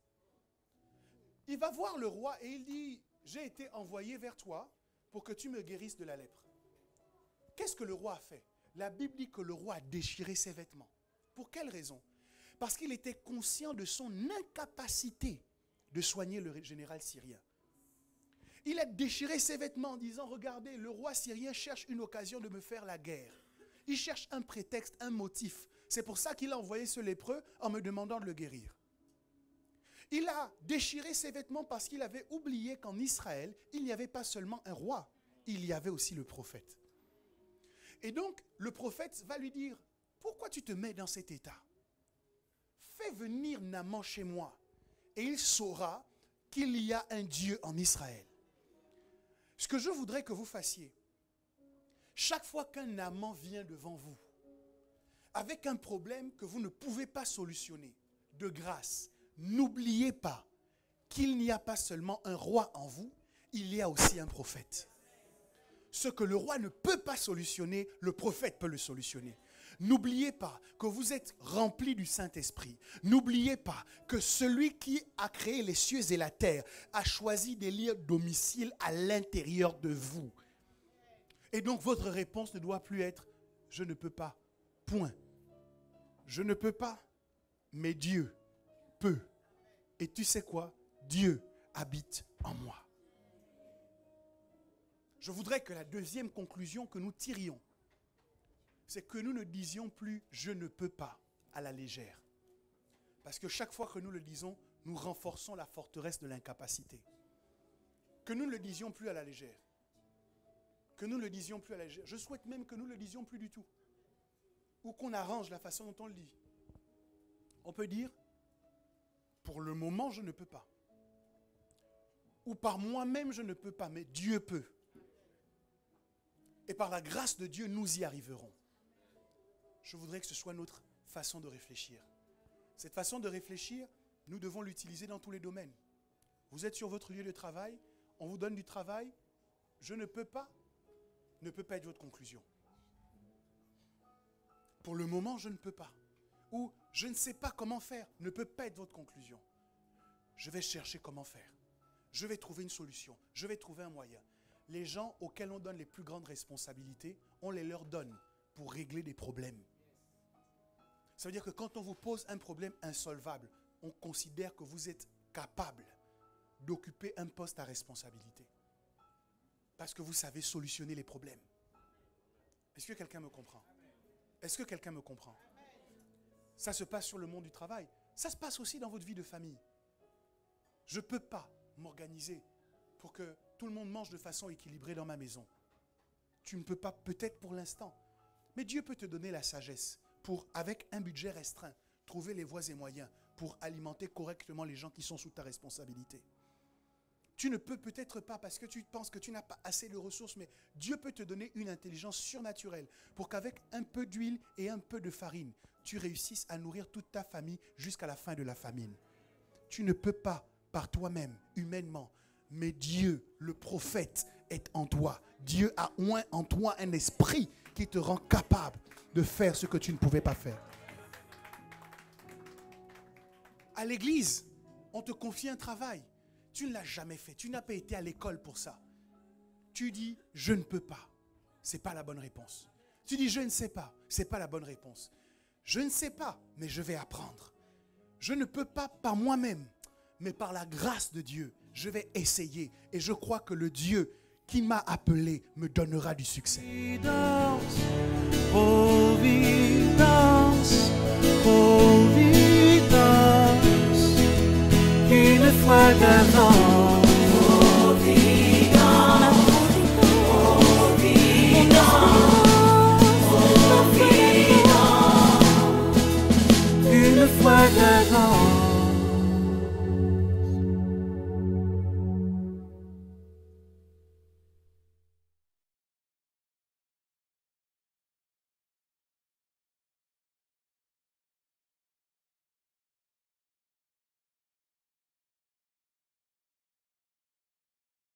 Il va voir le roi et il dit, j'ai été envoyé vers toi pour que tu me guérisses de la lèpre. Qu'est-ce que le roi a fait? La Bible dit que le roi a déchiré ses vêtements. Pour quelle raison? Parce qu'il était conscient de son incapacité de soigner le général syrien. Il a déchiré ses vêtements en disant, regardez, le roi syrien cherche une occasion de me faire la guerre. Il cherche un prétexte, un motif. C'est pour ça qu'il a envoyé ce lépreux en me demandant de le guérir. Il a déchiré ses vêtements parce qu'il avait oublié qu'en Israël, il n'y avait pas seulement un roi, il y avait aussi le prophète. Et donc, le prophète va lui dire, pourquoi tu te mets dans cet état? Fais venir Naaman chez moi et il saura qu'il y a un Dieu en Israël. Ce que je voudrais que vous fassiez, chaque fois qu'un Naaman vient devant vous, avec un problème que vous ne pouvez pas solutionner, de grâce, n'oubliez pas qu'il n'y a pas seulement un roi en vous, il y a aussi un prophète. Ce que le roi ne peut pas solutionner, le prophète peut le solutionner. N'oubliez pas que vous êtes remplis du Saint-Esprit. N'oubliez pas que celui qui a créé les cieux et la terre a choisi d'élire domicile à l'intérieur de vous. Et donc votre réponse ne doit plus être « je ne peux pas ». Point. Je ne peux pas, mais Dieu peut. Et tu sais quoi? Dieu habite en moi. Je voudrais que la deuxième conclusion que nous tirions, c'est que nous ne disions plus « je ne peux pas » à la légère. Parce que chaque fois que nous le disons, nous renforçons la forteresse de l'incapacité. Que nous ne le disions plus à la légère. Que nous ne le disions plus à la légère. Je souhaite même que nous ne le disions plus du tout. Ou qu'on arrange la façon dont on le dit. On peut dire « pour le moment, je ne peux pas ». Ou par moi-même, je ne peux pas, mais Dieu peut. Et par la grâce de Dieu, nous y arriverons. Je voudrais que ce soit notre façon de réfléchir. Cette façon de réfléchir, nous devons l'utiliser dans tous les domaines. Vous êtes sur votre lieu de travail, on vous donne du travail, je ne peux pas, ne peut pas être votre conclusion. Pour le moment, je ne peux pas. Ou je ne sais pas comment faire, ne peut pas être votre conclusion. Je vais chercher comment faire. Je vais trouver une solution. Je vais trouver un moyen. Les gens auxquels on donne les plus grandes responsabilités, on les leur donne pour régler des problèmes. Ça veut dire que quand on vous pose un problème insolvable, on considère que vous êtes capable d'occuper un poste à responsabilité. Parce que vous savez solutionner les problèmes. Est-ce que quelqu'un me comprend? Est-ce que quelqu'un me comprend? Ça se passe sur le monde du travail. Ça se passe aussi dans votre vie de famille. Je ne peux pas m'organiser pour que tout le monde mange de façon équilibrée dans ma maison. Tu ne peux pas, peut-être pour l'instant. Mais Dieu peut te donner la sagesse pour, avec un budget restreint, trouver les voies et moyens pour alimenter correctement les gens qui sont sous ta responsabilité. Tu ne peux peut-être pas parce que tu penses que tu n'as pas assez de ressources, mais Dieu peut te donner une intelligence surnaturelle pour qu'avec un peu d'huile et un peu de farine, tu réussisses à nourrir toute ta famille jusqu'à la fin de la famine. Tu ne peux pas par toi-même, humainement, mais Dieu, le prophète, est en toi. Dieu a oint en toi un esprit qui te rend capable de faire ce que tu ne pouvais pas faire. À l'église, on te confie un travail. Tu ne l'as jamais fait. Tu n'as pas été à l'école pour ça. Tu dis, je ne peux pas. Ce n'est pas la bonne réponse. Tu dis, je ne sais pas. Ce n'est pas la bonne réponse. Je ne sais pas, mais je vais apprendre. Je ne peux pas par moi-même, mais par la grâce de Dieu, je vais essayer. Et je crois que le Dieu qui m'a appelé me donnera du succès. Providence, providence, une fois d'avant.